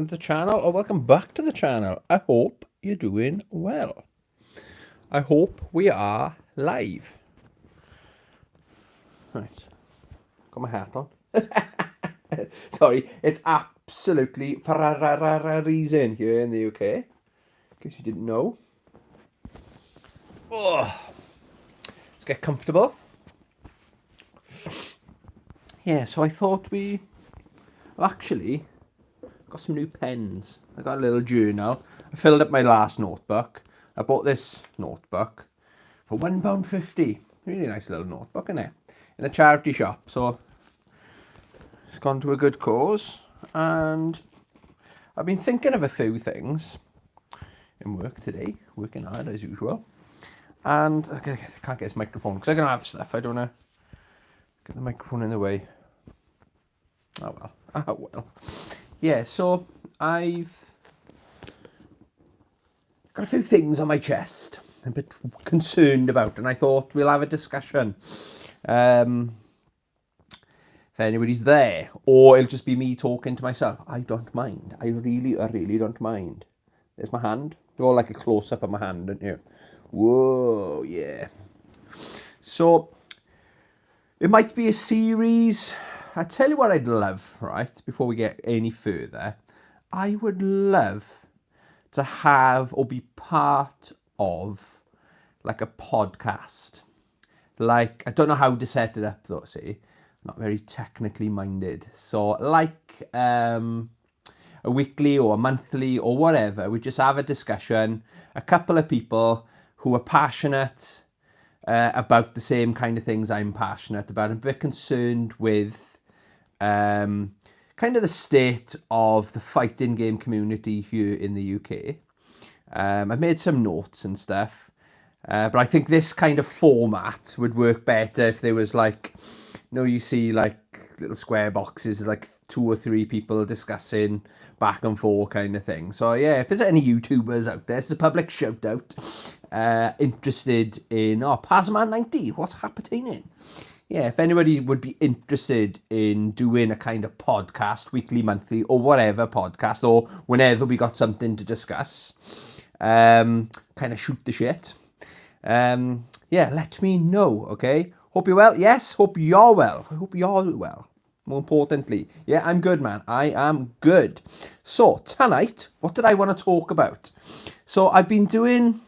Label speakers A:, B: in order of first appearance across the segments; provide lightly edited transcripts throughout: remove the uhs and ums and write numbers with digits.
A: to the channel, or welcome back to the channel. I hope you're doing well. I hope we are live. Right, got my hat on. Sorry, it's absolutely freezing here in the UK, in case you didn't know. Oh, let's get comfortable. Yeah, so I thought I've actually got some new pens. I got a little journal. I filled up my last notebook. I bought this notebook for £1.50. Really nice little notebook, isn't it? In a charity shop. So it's gone to a good cause. And I've been thinking of a few things in work today. Working hard as usual. And I can't get this microphone because I'm going to have stuff. I don't want to get the microphone in the way. Oh well. Yeah, so I've got a few things on my chest I'm a bit concerned about, and I thought we'll have a discussion. If anybody's there, or it'll just be me talking to myself. I don't mind. I really don't mind. There's my hand. You're all like a close-up of my hand, aren't you? Whoa, yeah. So, it might be a series. I tell you what I'd love, right, before we get any further. I would love to have or be part of like a podcast. Like, I don't know how to set it up though, see. Not very technically minded. So like a weekly or a monthly or whatever, we just have a discussion, a couple of people who are passionate about the same kind of things I'm passionate about. I'm a bit concerned with kind of the state of the fighting game community here in the UK. I've made some notes and stuff, but I think this kind of format would work better if there was like, you see like little square boxes, like 2 or 3 people discussing back and forth kind of thing. So yeah, if there's any YouTubers out there, it's a public shout out, interested in, Pasman 90, what's happening? Yeah, if anybody would be interested in doing a kind of podcast, weekly, monthly, or whatever podcast, or whenever we got something to discuss, kind of shoot the shit, yeah, let me know, okay? Hope you're well. Yes, hope you're well. I hope you're well. More importantly, yeah, I'm good, man. I am good. So, tonight, what did I want to talk about? So, I've been doing,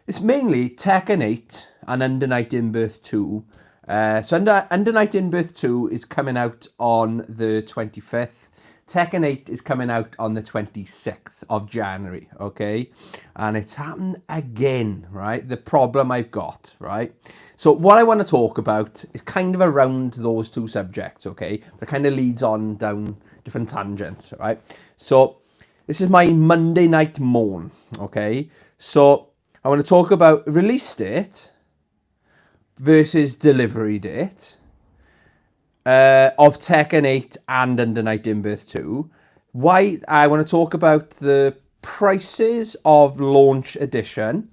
A: it's mainly Tekken 8 and Under Night in Birth 2. So Under Night in Birth 2 is coming out on the 25th. Tekken 8 is coming out on the 26th of January, okay? And it's happened again, right? The problem I've got, right? So what I want to talk about is kind of around those two subjects, okay? But it kind of leads on down different tangents, right? So this is my Monday night moan, okay? So I want to talk about release date versus delivery date of Tekken 8 and Under Night in Birth 2. Why I want to talk about the prices of launch edition.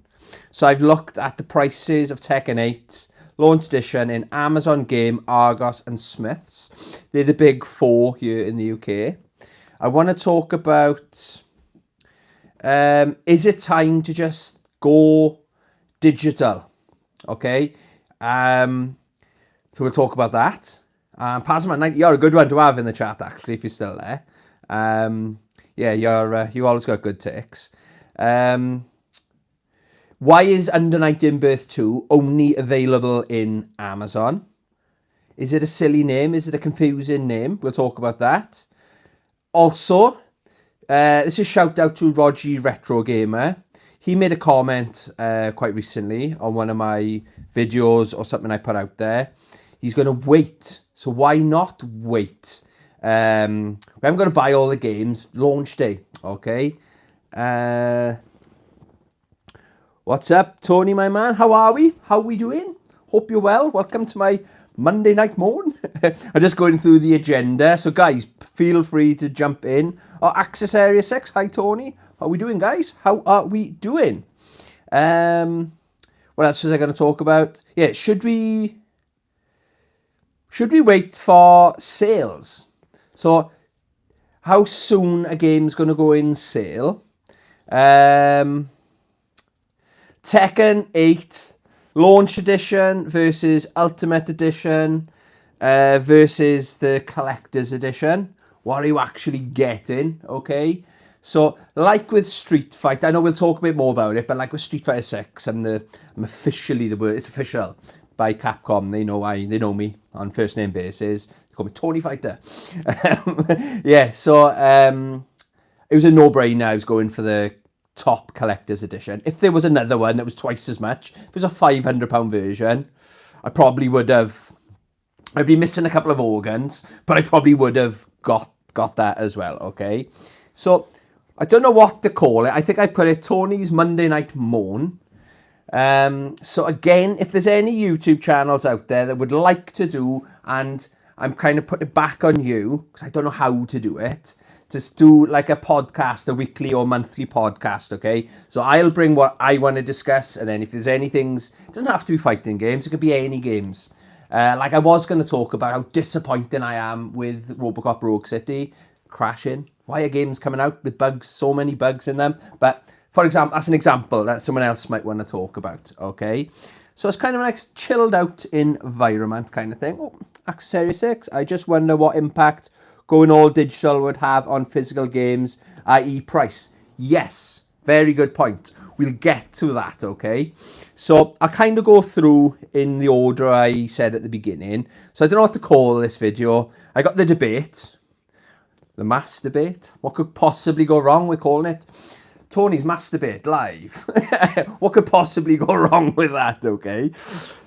A: So I've looked at the prices of Tekken 8 launch edition in Amazon Game, Argos and Smiths. They're the big 4 here in the UK. I want to talk about, is it time to just go digital? Okay. So we'll talk about that. Pasman 90, you're a good one to have in the chat, actually, if you're still there. Yeah, you always got good takes. Why is Under Night in Birth 2 only available in Amazon? Is it a silly name? Is it a confusing name? We'll talk about that. Also, this is a shout out to Roger Retro Gamer. He made a comment quite recently on one of my videos or something I put out there. He's going to wait. So why not wait? We haven't got to buy all the games. Launch day, okay? What's up, Tony, my man? How are we? How are we doing? Hope you're well. Welcome to my Monday night moan. I'm just going through the agenda. So guys, feel free to jump in. Access Area 6. Hi, Tony. How are we doing, guys? How are we doing? What else was I going to talk about? Yeah, should we wait for sales? So how soon a game's going to go in sale. Tekken 8 Launch Edition versus Ultimate Edition versus the Collector's Edition. What are you actually getting, okay? So, like with Street Fighter, I know we'll talk a bit more about it, but like with Street Fighter 6, I'm officially the word. It's official by Capcom. They know me on first name basis. They call me Tony Fighter. Yeah, so it was a no-brainer. I was going for the top Collector's Edition. If there was another one that was twice as much, if it was a £500 version, I probably would have. I'd be missing a couple of organs, but I probably would have got that as well, okay? So, I don't know what to call it. I think I put it Tony's Monday Night Moan. So again, if there's any YouTube channels out there that would like to do, and I'm kind of putting it back on you, because I don't know how to do it, just do like a podcast, a weekly or monthly podcast, okay? So I'll bring what I want to discuss, and then if there's any things, it doesn't have to be fighting games, it could be any games. Like I was going to talk about how disappointing I am with Robocop Rogue City crashing. Why are games coming out with bugs, so many bugs in them? But for example, that's an example that someone else might want to talk about, okay? So it's kind of a nice chilled out environment kind of thing. Oh, Accessory 6, I just wonder what impact going all digital would have on physical games, i.e. price. Yes, very good point. We'll get to that, okay? So I'll kind of go through in the order I said at the beginning. So I don't know what to call this video. I got the debate, the mass debate. What could possibly go wrong with calling it Tony's Mass Debate Live? What could possibly go wrong with that, okay?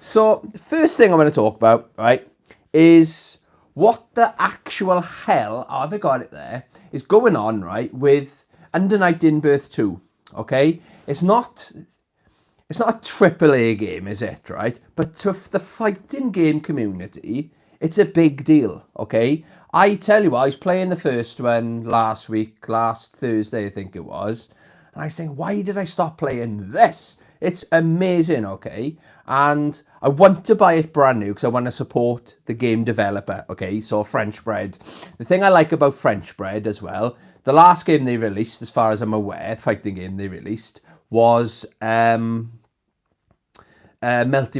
A: So the first thing I'm going to talk about, right, is what the actual hell, oh, have I got it there, is going on, right, with Under Night in Birth 2, okay? It's not a AAA game, is it, right? But to the fighting game community, it's a big deal, okay? I tell you what, I was playing the first one last Thursday, I think it was, and I was thinking, why did I stop playing this? It's amazing, okay? And I want to buy it brand new because I want to support the game developer, okay? So French Bread. The thing I like about French Bread as well, the last game they released, as far as I'm aware, fighting game they released, was Melty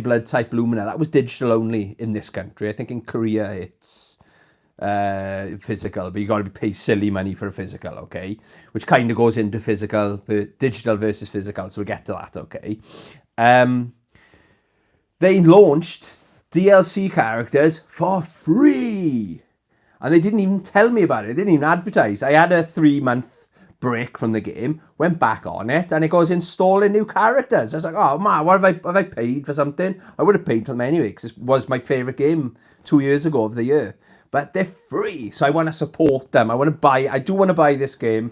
A: Blood Type Lumina. That was digital only in this country. I think in Korea it's physical, but you got to pay silly money for a physical, okay? Which kind of goes into digital versus physical, so we'll get to that, okay? They launched DLC characters for free, and they didn't even tell me about it. They didn't even advertise. I had a 3-month break from the game, went back on it, and it goes installing new characters. I was like, oh man, what have I paid for something? I would have paid for them anyway, because it was my favourite game 2 years ago of the year. But they're free, so I want to support them. I do want to buy this game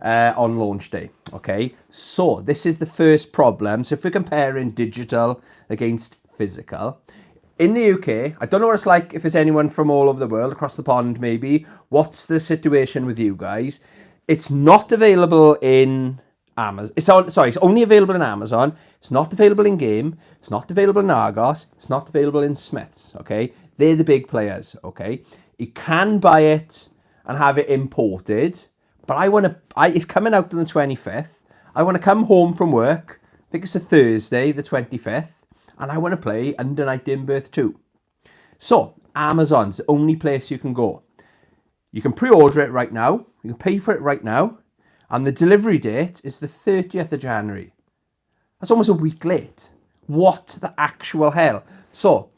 A: on launch day, okay? So this is the first problem. So if we're comparing digital against physical, in the UK, I don't know what it's like if there's anyone from all over the world, across the pond maybe. What's the situation with you guys? It's not available in Amazon. It's only available in Amazon. It's not available in Game. It's not available in Argos. It's not available in Smiths, okay? They're the big players, okay? You can buy it and have it imported, but it's coming out on the 25th. I want to come home from work, I think it's a Thursday, the 25th, and I want to play Under Night in Birth 2. So, Amazon's the only place you can go. You can pre-order it right now, you can pay for it right now, and the delivery date is the 30th of January. That's almost a week late. What the actual hell? So,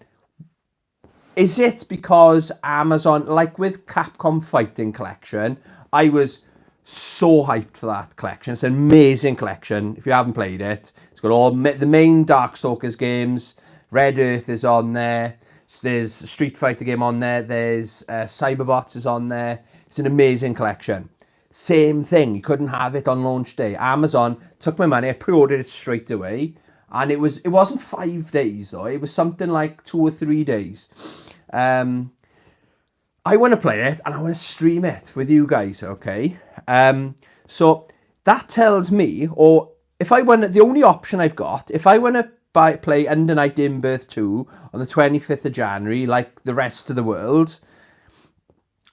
A: is it because Amazon, like with Capcom Fighting Collection, I was so hyped for that collection. It's an amazing collection. If you haven't played it, it's got all the main Darkstalkers games. Red Earth is on there. There's a Street Fighter game on there. There's Cyberbots is on there. It's an amazing collection. Same thing. You couldn't have it on launch day. Amazon took my money. I pre-ordered it straight away. And it wasn't 5 days though. It was something like 2 or 3 days. I want to play it and I want to stream it with you guys, okay? So that tells me, or if I want, the only option I've got, if I want to play Under Night in Birth 2 on the 25th of January, like the rest of the world,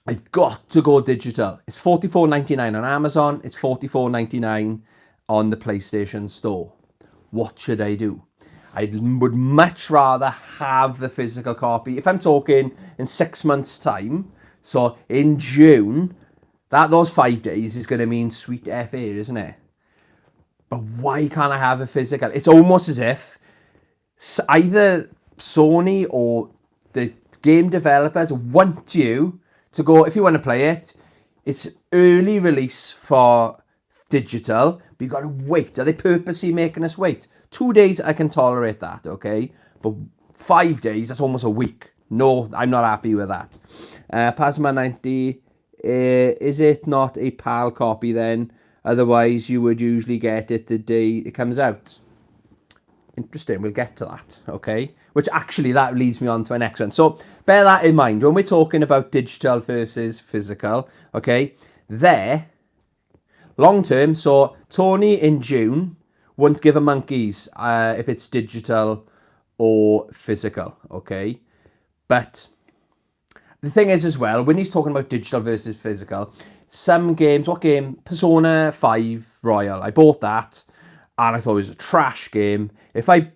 A: I've got to go digital. It's $44.99 on Amazon. It's $44.99 on the PlayStation Store. What should I do? I would much rather have the physical copy. If I'm talking in 6 months' time, so in June, those 5 days is going to mean sweet FA, isn't it? But why can't I have a physical? It's almost as if either Sony or the game developers want you to go, if you want to play it, it's early release for digital, but you got to wait. Are they purposely making us wait? 2 days, I can tolerate that, okay? But 5 days, that's almost a week. No, I'm not happy with that. Pasma 90, is it not a PAL copy then? Otherwise, you would usually get it the day it comes out. Interesting, we'll get to that, okay? Which actually, that leads me on to my next one. So, bear that in mind. When we're talking about digital versus physical, okay? Long term, so Tony in June won't give a monkeys if it's digital or physical, okay? But the thing is as well, when he's talking about digital versus physical, some games, what game? Persona 5 Royal. I bought that and I thought it was a trash game. If I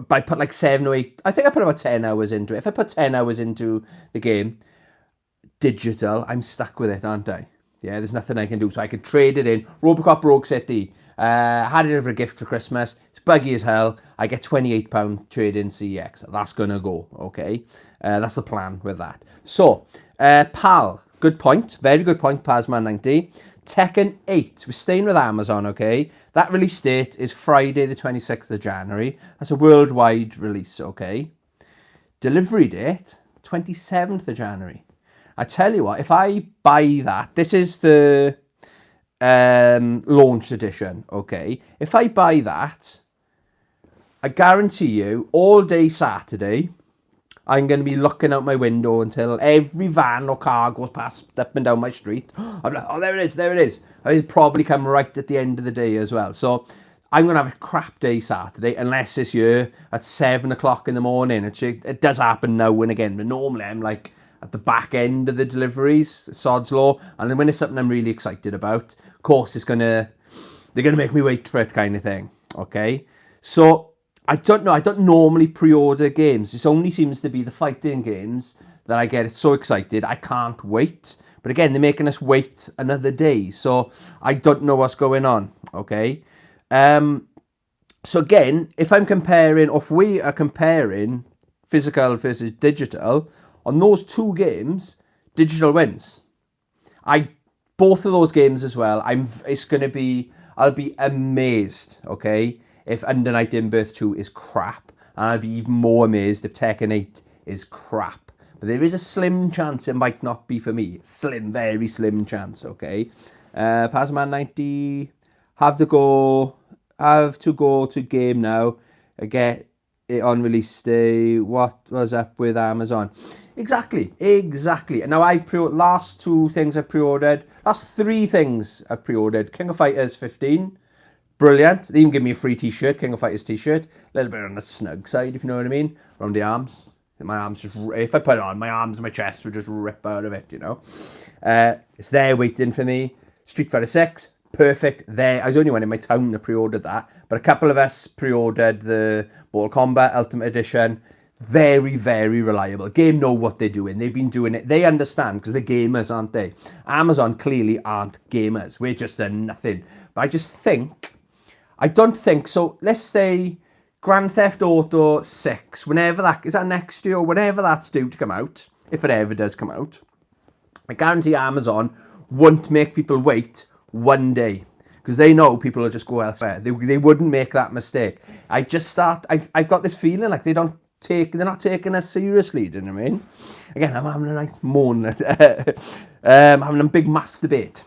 A: put like 7 or 8, I think I put about 10 hours into it. If I put 10 hours into the game, digital, I'm stuck with it, aren't I? Yeah, there's nothing I can do. So I could trade it in. Robocop Rogue City. Had it for a gift for Christmas. It's buggy as hell. I get £28 trade in CX. That's going to go, okay? That's the plan with that. So, PAL. Good point. Very good point, Pazman90. Tekken 8. We're staying with Amazon, okay? That release date is Friday the 26th of January. That's a worldwide release, okay? Delivery date, 27th of January. I tell you what, if I buy that, this is the launch edition, okay? If I buy that, I guarantee you, all day Saturday, I'm going to be looking out my window until every van or car goes past up and down my street. I'm like, oh, there it is, there it is. I'll probably come right at the end of the day as well. So I'm going to have a crap day Saturday, unless this year at 7 o'clock in the morning. It does happen now and again, but normally I'm like at the back end of the deliveries, sod's law. And then when it's something I'm really excited about, of course, they're going to make me wait for it kind of thing, okay? So I don't know. I don't normally pre-order games. This only seems to be the fighting games that I get so excited. I can't wait. But again, they're making us wait another day. So I don't know what's going on. Okay. So again, if I'm comparing, or if we are comparing physical versus digital, on those two games, digital wins. Both of those games as well. I'll be amazed. Okay. If Under Night in Birth 2 is crap, and I'd be even more amazed if Tekken 8 is crap. But there is a slim chance it might not be for me. Slim, very slim chance, okay? Pazman 90, have to go to game now. Get it on release day. What was up with Amazon? Exactly. And now last 3 things I've pre-ordered. King of Fighters 15. Brilliant. They even give me a free t-shirt, King of Fighters t-shirt. A little bit on the snug side, if you know what I mean. Around the arms. My arms if I put it on, my arms and my chest would just rip out of it, you know. It's there waiting for me. Street Fighter 6, perfect. There. I was the only one in my town that pre-ordered that. But a couple of us pre-ordered the Mortal Kombat Ultimate Edition. Very, very reliable. Game know what they're doing. They've been doing it. They understand because they're gamers, aren't they? Amazon clearly aren't gamers. We're just a nothing. But I don't think so. Let's say Grand Theft Auto 6, whenever that is, that next year or whenever that's due to come out, if it ever does come out, I guarantee Amazon won't make people wait one day because they know people will just go elsewhere. They wouldn't make that mistake. I've got this feeling like they're not taking us seriously. Do you know what I mean? Again, I'm having a nice moan. Having a big masturbate.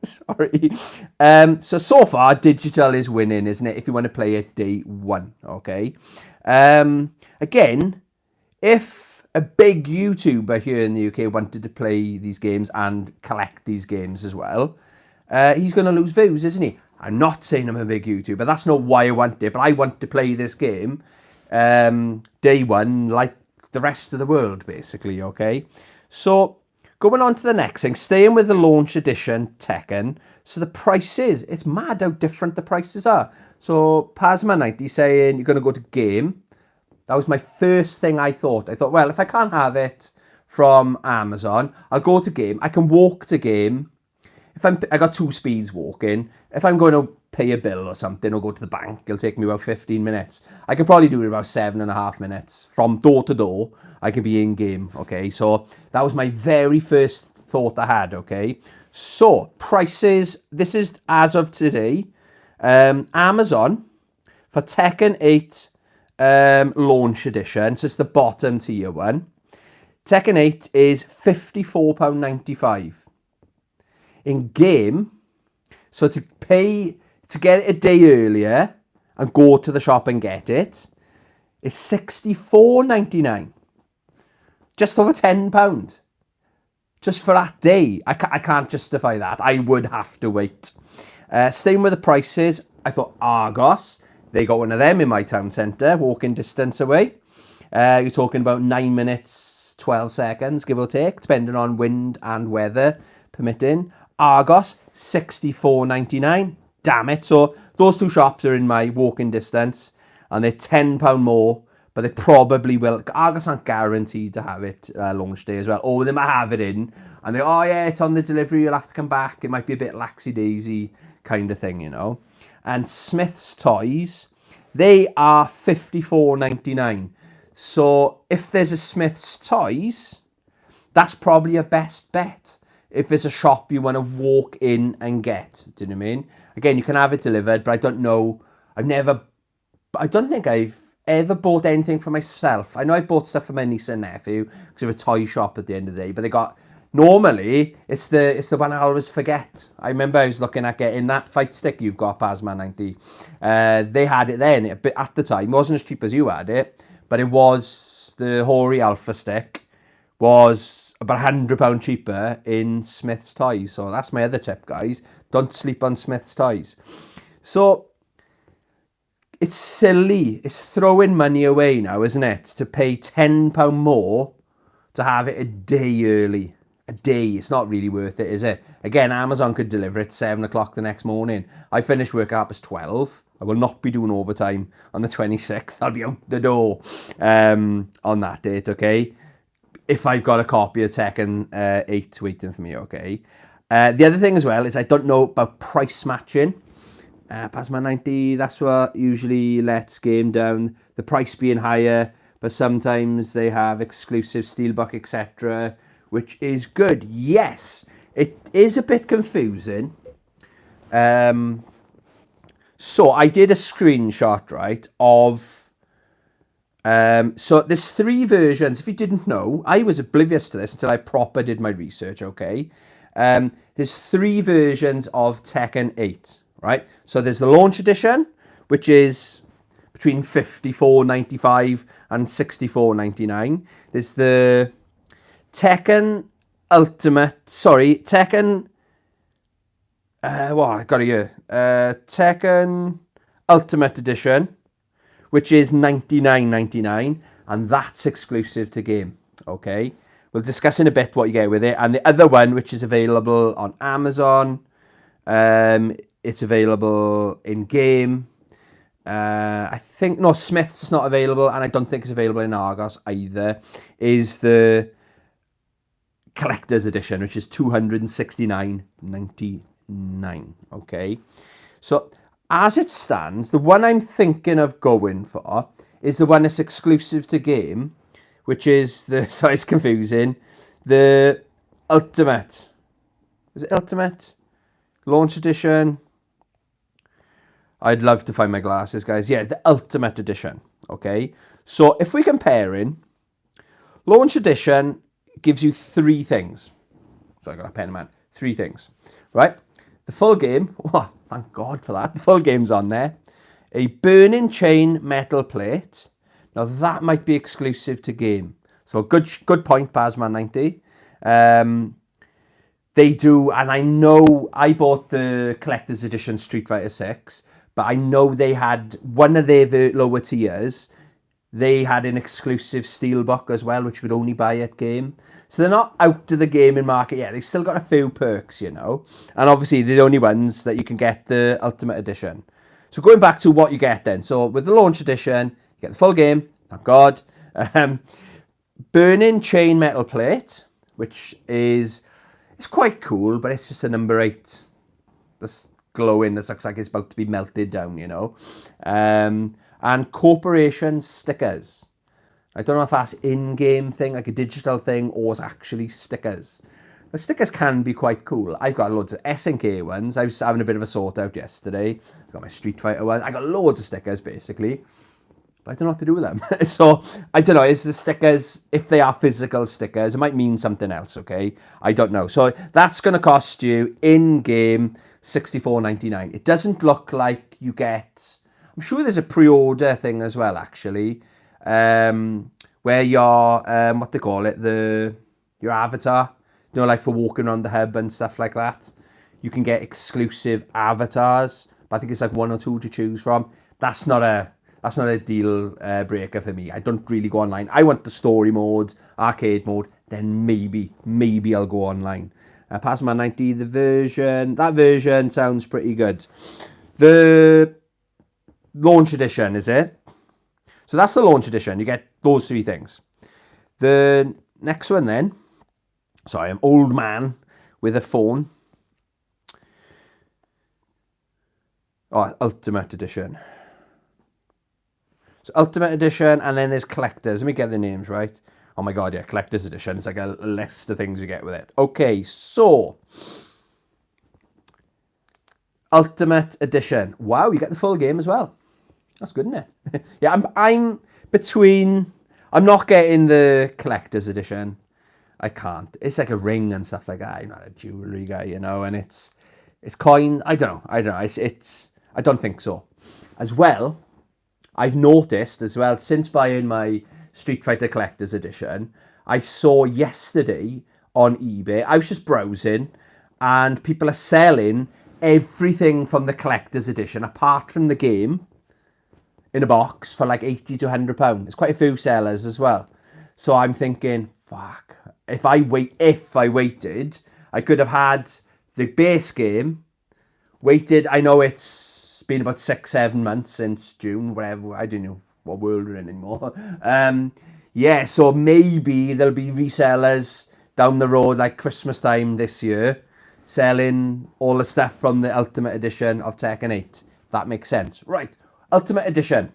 A: Sorry. So far, digital is winning, isn't it? If you want to play it day one, okay? Again, if a big YouTuber here in the UK wanted to play these games and collect these games as well, he's going to lose views, isn't he? I'm not saying I'm a big YouTuber. That's not why I want it, but I want to play this game day one like the rest of the world, basically, okay? So going on to the next thing, staying with the launch edition Tekken. So the prices, it's mad how different the prices are. So Pasma90 saying you're going to go to game. That was my first thing I thought. I thought, well, if I can't have it from Amazon, I'll go to game. I can walk to game. I got 2 speeds walking. If I'm going to pay a bill or something or go to the bank, it'll take me about 15 minutes. I could probably do it in about 7.5 minutes. From door to door, I could be in game, okay? So that was my very first thought I had, okay? So, prices, this is as of today. Amazon, for Tekken 8 launch edition, so it's the bottom tier one. Tekken 8 is £54.95. In game, so to get it a day earlier and go to the shop and get it, is £64.99. Just over £10. Just for that day. I can't justify that. I would have to wait. Staying with the prices, I thought Argos. They got one of them in my town centre, walking distance away. You're talking about 9 minutes, 12 seconds, give or take, depending on wind and weather permitting. Argos, £64.99. Damn it. So those 2 shops are in my walking distance and they're £10 more, but they probably will. Argos aren't guaranteed to have it launch day as well. Or they might have it in and they oh yeah, it's on the delivery, you'll have to come back. It might be a bit laxy-daisy kind of thing, you know. And Smith's Toys, they are £54.99. So if there's a Smith's Toys, that's probably a best bet. If it's a shop you want to walk in and get, do you know what I mean? Again, you can have it delivered, but I don't know. I don't think I've ever bought anything for myself. I know I bought stuff for my niece and nephew because of a toy shop at the end of the day, but they got, normally, it's the one I always forget. I remember I was looking at getting that fight stick you've got, Pasma90. They had it then, at the time. It wasn't as cheap as you had it, but it was, the Hori Alpha stick was about £100 cheaper in Smith's Toys. So that's my other tip, guys. Don't sleep on Smith's Toys. So it's silly. It's throwing money away now, isn't it? To pay £10 more to have it a day early. A day. It's not really worth it, is it? Again, Amazon could deliver it 7 o'clock the next morning. I finish work at 12. I will not be doing overtime on the 26th. I'll be out the door on that date, okay? If I've got a copy of Tekken 8 waiting for me, okay? The other thing as well is I don't know about price matching. Pasma90, that's what usually lets game down. The price being higher, but sometimes they have exclusive steelbook, etc., which is good. Yes, it is a bit confusing. So I did a screenshot, right, of... so there's 3 versions. If you didn't know, I was oblivious to this until I proper did my research, okay? There's 3 versions of Tekken 8, right? So there's the launch edition, which is between £54.95 and £64.99. There's the Tekken Ultimate, Tekken... I got it here. Tekken Ultimate Edition, which is £99.99, and that's exclusive to game, okay? We'll discuss in a bit what you get with it. And the other one, which is available on Amazon, it's available in game. I think, no, Smith's is not available, and I don't think it's available in Argos either, is the Collector's Edition, which is £269.99, okay? So, as it stands, the one I'm thinking of going for is the one that's exclusive to game, which is the, sorry, it's confusing, the Ultimate. Is it Ultimate? Launch Edition? I'd love to find my glasses, guys. Yeah, the Ultimate Edition, okay? So if we're comparing, Launch Edition gives you 3 things. So I got a pen, man. 3 things, right? The full game. Oh, thank God for that. The full game's on there. A burning chain metal plate. Now that might be exclusive to game. So good point, Pasman90. They do, and I know I bought the Collector's Edition Street Fighter 6, but I know they had one of their lower tiers. They had an exclusive steelbook as well, which you could only buy at game. So they're not out of the gaming market yet. They've still got a few perks, you know. And obviously, they're the only ones that you can get the Ultimate Edition. So going back to what you get then. So with the launch edition, you get the full game, thank God. Burning chain metal plate, which is it's quite cool, but it's just a number 8 that's glowing. That looks like it's about to be melted down, you know. And corporation stickers. I don't know if that's in-game thing, like a digital thing, or it's actually stickers. The stickers can be quite cool. I've got loads of SNK ones. I was having a bit of a sort out yesterday. I got my Street Fighter one. I got loads of stickers, basically. But I don't know what to do with them. So, I don't know. Is the stickers, if they are physical stickers, it might mean something else, okay? I don't know. So, that's going to cost you, in-game, $64.99. It doesn't look like you get... I'm sure there's a pre-order thing as well, actually. Where your what they call it, your avatar, you know, like for walking around the hub and stuff like that, you can get exclusive avatars, but I think it's like 1 or 2 to choose from. That's not a deal breaker for me. I don't really go online. I want the story mode, arcade mode, then maybe I'll go online. Passman 90, that version sounds pretty good. The launch edition, is it? So that's the launch edition. You get those 3 things. The next one then. Sorry, I'm old man with a phone. Oh, Ultimate Edition. So Ultimate Edition, and then there's Collectors. Let me get the names right. Oh my God, yeah, Collector's Edition. It's like a list of things you get with it. Okay, so... Ultimate Edition. Wow, you get the full game as well. That's good, isn't it? Yeah, I'm between... I'm not getting the Collector's Edition. I can't. It's like a ring and stuff like that. I'm not a jewellery guy, you know, and it's coin... I don't know. It's I don't think so. As well, I've noticed as well, since buying my Street Fighter Collector's Edition, I saw yesterday on eBay, I was just browsing, and people are selling everything from the Collector's Edition, apart from the game, in a box for like £80 to £100. There's quite a few sellers as well. So I'm thinking, fuck, if I waited, I could have had the base game, waited, I know it's been about 6-7 months since June, whatever, I don't know what world we're in anymore. Yeah, so maybe there'll be resellers down the road, like Christmas time this year, selling all the stuff from the Ultimate Edition of Tekken 8. That makes sense. Right. Ultimate Edition.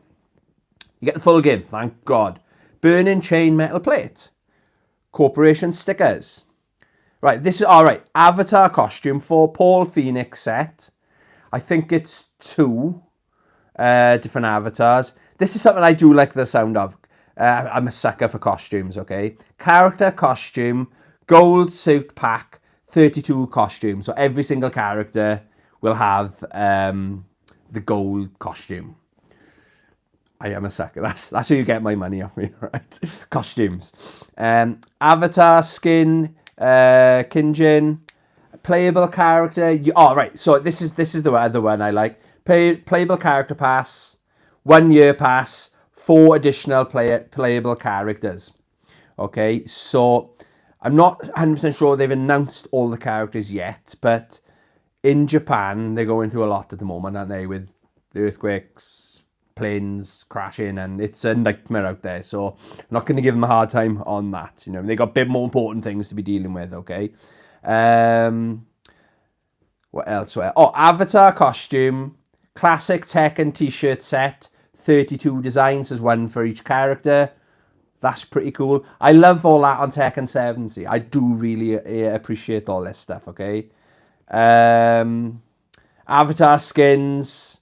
A: You get the full game, thank God. Burning chain metal plate. Corporation stickers. Right, this is, alright, avatar costume for Paul Phoenix set. I think it's 2 different avatars. This is something I do like the sound of. I'm a sucker for costumes, okay? Character costume, gold suit pack, 32 costumes. So every single character will have the gold costume. I am a sucker. That's how you get my money off me, right? Costumes. Avatar skin, Kinjin, playable character. Right. So this is the other one I like. Playable character pass, 1 year pass, 4 additional playable characters. Okay, so I'm not 100% sure they've announced all the characters yet, but in Japan they're going through a lot at the moment, aren't they? With the earthquakes, planes crashing, and it's a nightmare out there. So I'm not going to give them a hard time on that. You know, they got a bit more important things to be dealing with. Okay. What else? Avatar costume, classic Tekken t-shirt set, 32 designs. There's 1 for each character. That's pretty cool. I love all that on Tekken 7. See, I do really appreciate all this stuff. Okay. Avatar skins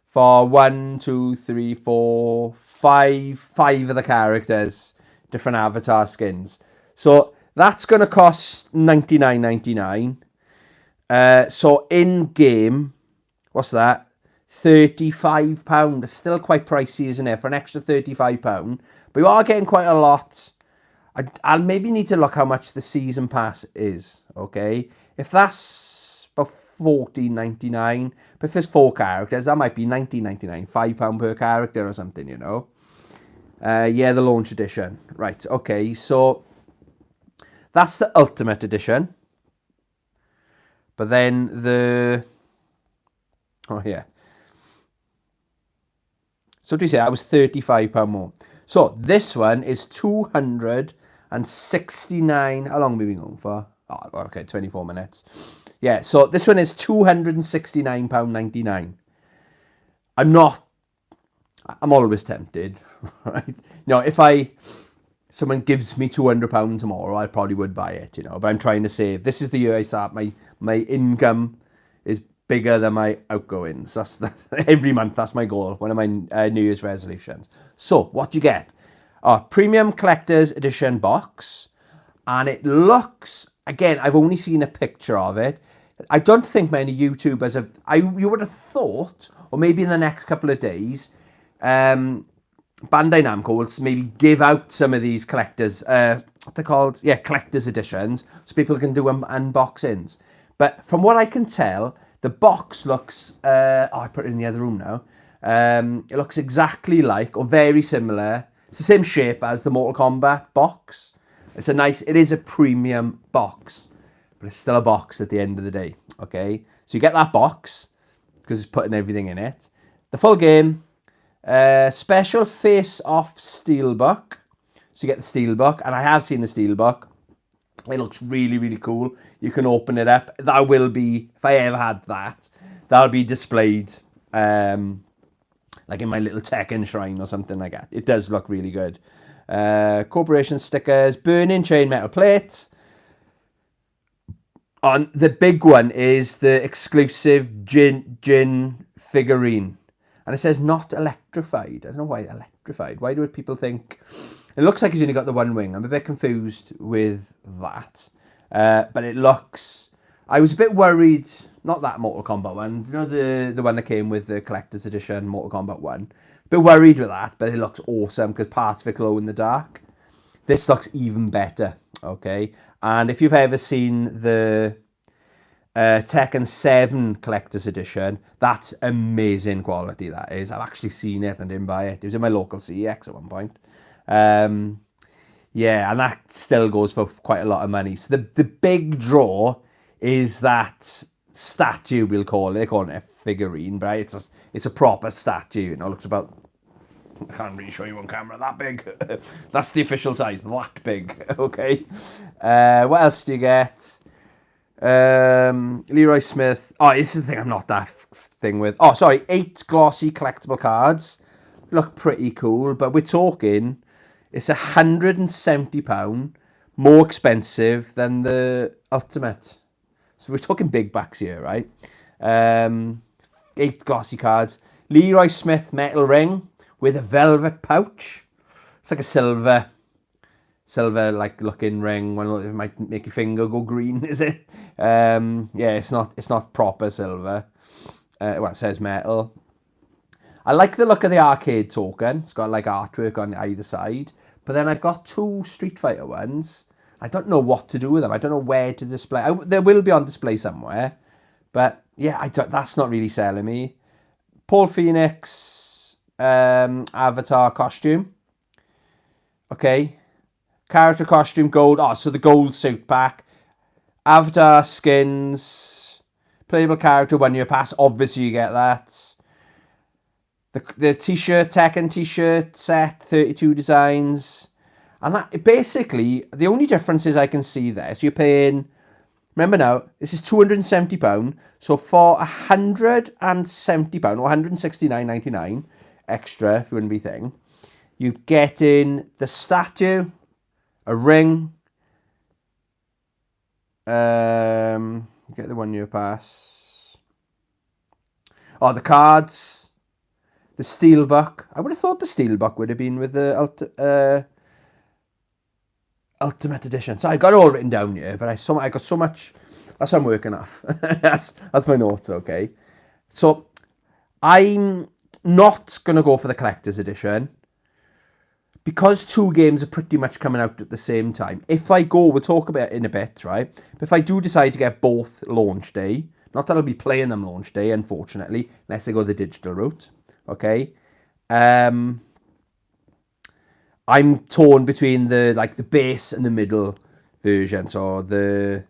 A: for 1, 2, 3, 4, 5 of the characters, different avatar skins. So that's going to cost $99.99. So in game, what's that? £35. It's still quite pricey, isn't it? For an extra £35. But you are getting quite a lot. I'll maybe need to look how much the season pass is. Okay. If that's about $14.99, but if there's 4 characters, that might be $19.99, £5 per character or something, you know. Yeah, the launch edition. Right. Okay. So That's the Ultimate Edition. But then the... Oh, yeah. So what do you say? That was £35 more. So this one is 269... How long have we been going for? Oh, okay, 24 minutes. Yeah, so this one is £269.99. I'm always tempted, right? You know, if someone gives me £200 tomorrow, I probably would buy it, you know, but I'm trying to save. This is the year I start, my income is bigger than my outgoings. That's every month, that's my goal, one of my New Year's resolutions. So, what do you get? Premium Collector's Edition box, and it looks, again, I've only seen a picture of it. I don't think many YouTubers have, you would have thought, or maybe in the next couple of days, Bandai Namco will maybe give out some of these collectors, what they're called, yeah, collector's editions, so people can do unboxings. But from what I can tell, the box looks, I put it in the other room now, it looks exactly like, or very similar, it's the same shape as the Mortal Kombat box. It is a premium box, but it's still a box at the end of the day, okay? So you get that box, because it's putting everything in it. The full game, special face-off steelbook. So you get the steelbook, and I have seen the steelbook. It looks really, really cool. You can open it up. That will be, if I ever had that, that'll be displayed like in my little Tekken shrine or something like that. It does look really good. Corporation stickers, burning chain metal plates. On the big one is the exclusive Jin figurine. And it says not electrified. I don't know why electrified. Why do people think... It looks like he's only got the one wing. I'm a bit confused with that. But it looks... I was a bit worried... Not that Mortal Kombat one. You know the one that came with the Collector's Edition, Mortal Kombat 1. A bit worried with that, but it looks awesome because parts of it glow in the dark. This looks even better, okay? And if you've ever seen the Tekken 7 Collector's Edition, that's amazing quality, that is. I've actually seen it and didn't buy it. It was in my local CEX at one point. Yeah, and that still goes for quite a lot of money. So the big draw is that statue, we'll call it. They call it a figurine, but it's a proper statue. You know, it looks about... I can't really show you on camera, that big. That's the official size, that big, okay? What else do you get? Leroy Smith. Oh, this is the thing I'm not that thing with. Oh, sorry, 8 glossy collectible cards. Look pretty cool, but we're talking, it's £170 more expensive than the Ultimate. So we're talking big bucks here, right? 8 glossy cards. Leroy Smith metal ring with a velvet pouch. It's like a silver like looking ring. One that might make your finger go green, is it? Yeah, it's not proper silver. Well, it says metal. I like the look of the arcade token. It's got like artwork on either side. But then I've got 2 Street Fighter ones. I don't know what to do with them. I don't know where to display. They will be on display somewhere. But yeah, that's not really selling me. Paul Phoenix avatar costume. Okay. Character costume, gold. Oh, so the gold suit pack. Avatar skins. Playable character, 1 year pass. Obviously you get that. The t-shirt, Tekken t-shirt set, 32 designs. And that basically, the only differences I can see there, so you're paying, remember now, this is £270, so for £170 or £169.99 extra, if you wouldn't be thinking, you get in the statue, a ring, get the 1 year pass, the cards, the steelbook. I would have thought the steelbook would have been with the Ultimate Edition. So I got it all written down here, but I got so much. That's what I'm working off. that's my notes, okay? So I'm not going to go for the Collector's Edition because 2 games are pretty much coming out at the same time. If I go, we'll talk about it in a bit, right? But if I do decide to get both launch day, not that I'll be playing them launch day, unfortunately, unless I go the digital route, okay? I'm torn between the base and the middle version. So the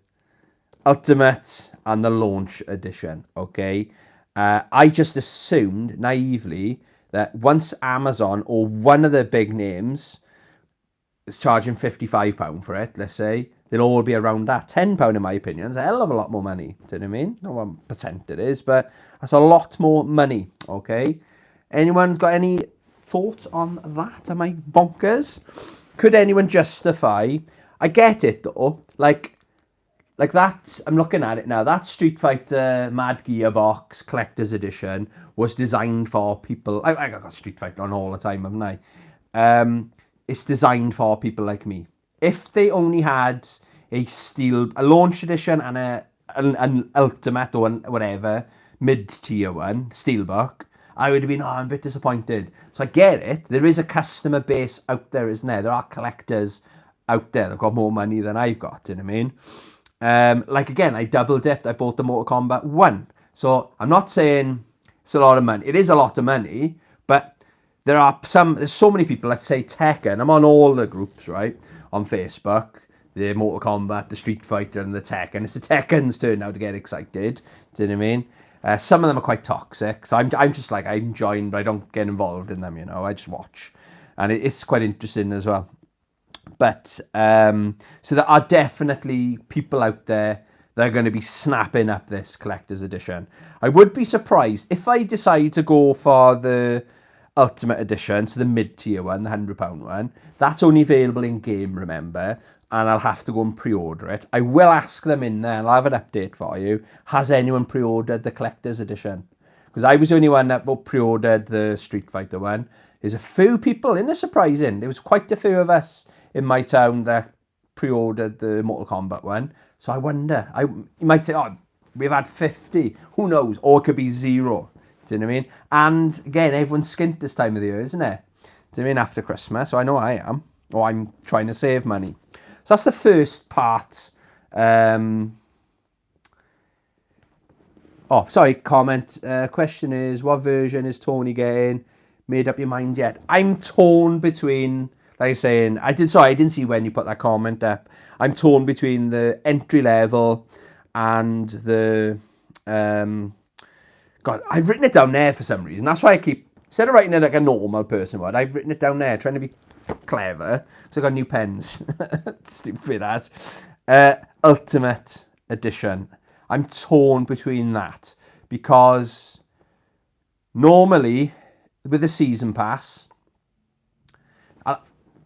A: Ultimate and the Launch Edition, okay? I just assumed, naively, that once Amazon or one of the big names is charging £55 for it, let's say, they'll all be around that. £10, in my opinion, is a hell of a lot more money. Do you know what I mean? Not 1% it is, but that's a lot more money, okay? Anyone got any thoughts on that? Am I bonkers? Could anyone justify? I get it, though. Like that, I'm looking at it now, that Street Fighter Mad Gearbox Collector's Edition was designed for people, I got Street Fighter on all the time, haven't I? It's designed for people like me. If they only had a launch edition and an ultimate or whatever, mid-tier one, steelbook, I would have been, I'm a bit disappointed. So I get it. There is a customer base out there, isn't there? There are collectors out there that got more money than I've got, you know what I mean? Like, again, I double dipped. I bought the Mortal Kombat 1. So I'm not saying it's a lot of money. It is a lot of money, but there's so many people, let's say Tekken. I'm on all the groups, right? On Facebook, the Mortal Kombat, the Street Fighter, and the Tekken. It's the Tekken's turn now to get excited. Do you know what I mean? Some of them are quite toxic. So I'm just like, I join, but I don't get involved in them, you know. I just watch. And it's quite interesting as well. But, so there are definitely people out there that are going to be snapping up this collector's edition. I would be surprised if I decide to go for the Ultimate Edition, so the mid-tier one, the £100 one. That's only available in game, remember, and I'll have to go and pre-order it. I will ask them in there, and I'll have an update for you. Has anyone pre-ordered the Collector's Edition? Because I was the only one that pre-ordered the Street Fighter one. There's a few people, isn't it surprising? There was quite a few of us in my town that pre-ordered the Mortal Kombat one. So I wonder, you might say, oh, we've had 50. Who knows? Or it could be 0. Do you know what I mean? And again, everyone's skint this time of the year, isn't it? Do you know what I mean? After Christmas. So I know I am. Or I'm trying to save money. So that's the first part. Comment. Question is, what version is Tony getting? Made up your mind yet? I'm torn between, like I was saying, I didn't see when you put that comment up. I'm torn between the entry level and the... God, I've written it down there for some reason. That's why I keep, instead of writing it like a normal person would, I've written it down there, trying to be clever. So I got new pens. Stupid ass. Ultimate Edition. I'm torn between that because normally with the season pass,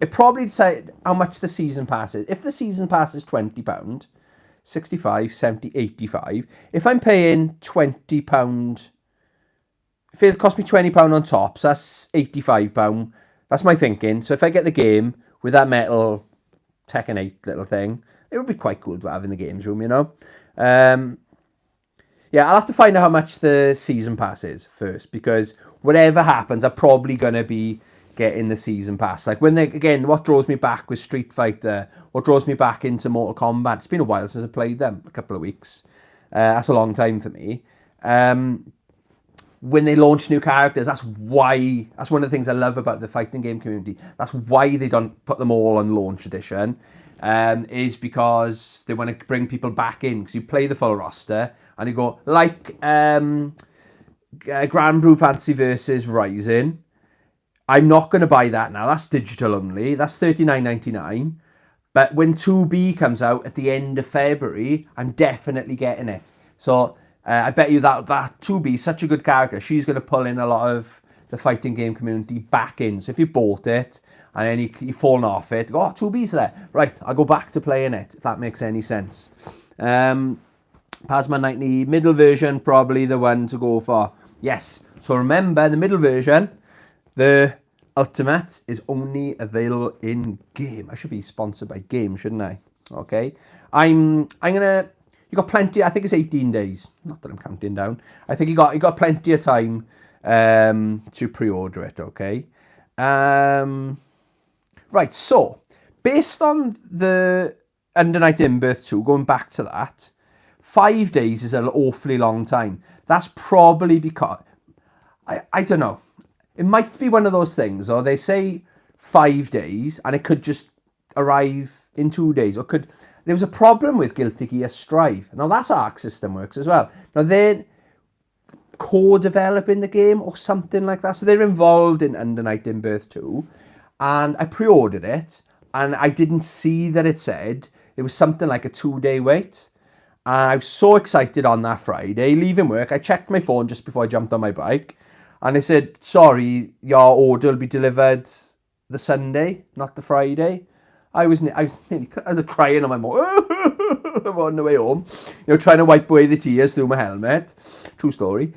A: it probably decide how much the season pass is. If the season pass is £20, 65, 70, 85. If I'm paying £20, if it cost me £20 on top, so that's £85. That's my thinking. So if I get the game with that metal Tekken 8 little thing, it would be quite cool to have in the games room, you know. Yeah, I'll have to find out how much the season pass is first, because whatever happens, I'm probably going to be getting the season pass. Like what draws me back with Street Fighter, what draws me back into Mortal Kombat, it's been a while since I played them, a couple of weeks. That's a long time for me. When they launch new characters, that's one of the things I love about the fighting game community. That's why they don't put them all on launch edition, is because they want to bring people back in, because you play the full roster and you go like Grand Blue Fantasy versus Rising. I'm not going to buy that now. That's digital only. That's $39.99. But when 2B comes out at the end of February, I'm definitely getting it. So I bet you that 2B is such a good character. She's going to pull in a lot of the fighting game community back in. So if you bought it and then you've fallen off it, go, 2B's there. Right, I'll go back to playing it, if that makes any sense. Pasma 90, middle version, probably the one to go for. Yes. So remember, the middle version... The Ultimate is only available in game. I should be sponsored by game, shouldn't I? Okay. You got plenty, I think it's 18 days. Not that I'm counting down. I think you got plenty of time to pre-order it, okay? Right, so, based on the Under Night In-Birth 2, going back to that, 5 days is an awfully long time. That's probably because, I don't know. It might be one of those things, or they say 5 days, and it could just arrive in 2 days. Or there was a problem with Guilty Gear Strive. Now, that's how Arc System works as well. Now, they're co-developing the game or something like that. So they're involved in Under Night in Birth 2. And I pre-ordered it, and I didn't see that it said it was something like a 2-day wait. And I was so excited on that Friday, leaving work. I checked my phone just before I jumped on my bike. And they said, sorry, your order will be delivered the Sunday, not the Friday. I was crying on my mom on the way home, trying to wipe away the tears through my helmet. True story.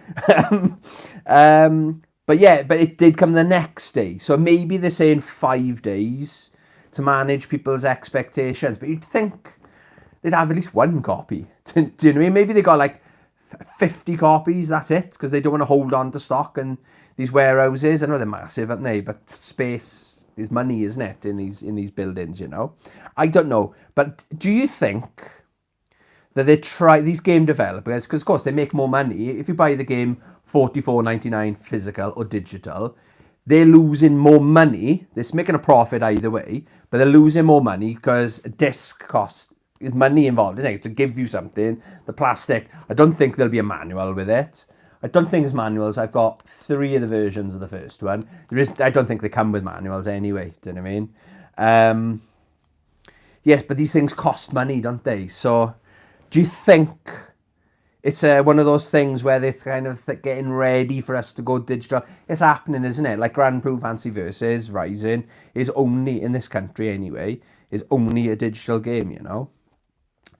A: But it did come the next day. So maybe they're saying 5 days to manage people's expectations. But you'd think they'd have at least one copy. Do you know what I mean? Maybe they got like 50 copies, that's it, because they don't want to hold on to stock and these warehouses. I know they're massive, aren't they? But space is money, isn't it, in these buildings, I don't know. But do you think that they try, these game developers, because of course they make more money if you buy the game $44.99 physical or digital, they're losing more money. They're making a profit either way, but they're losing more money because a disc cost is money involved, isn't it? To give you something, the plastic. I don't think there'll be a manual with it. I don't think it's manuals. I've got 3 of the versions of the first one. I don't think they come with manuals anyway. Do you know what I mean? Yes, but these things cost money, don't they? So, do you think it's one of those things where they're kind of getting ready for us to go digital? It's happening, isn't it? Like Grand Prix Fantasy Versus Rising is only, in this country anyway, is only a digital game,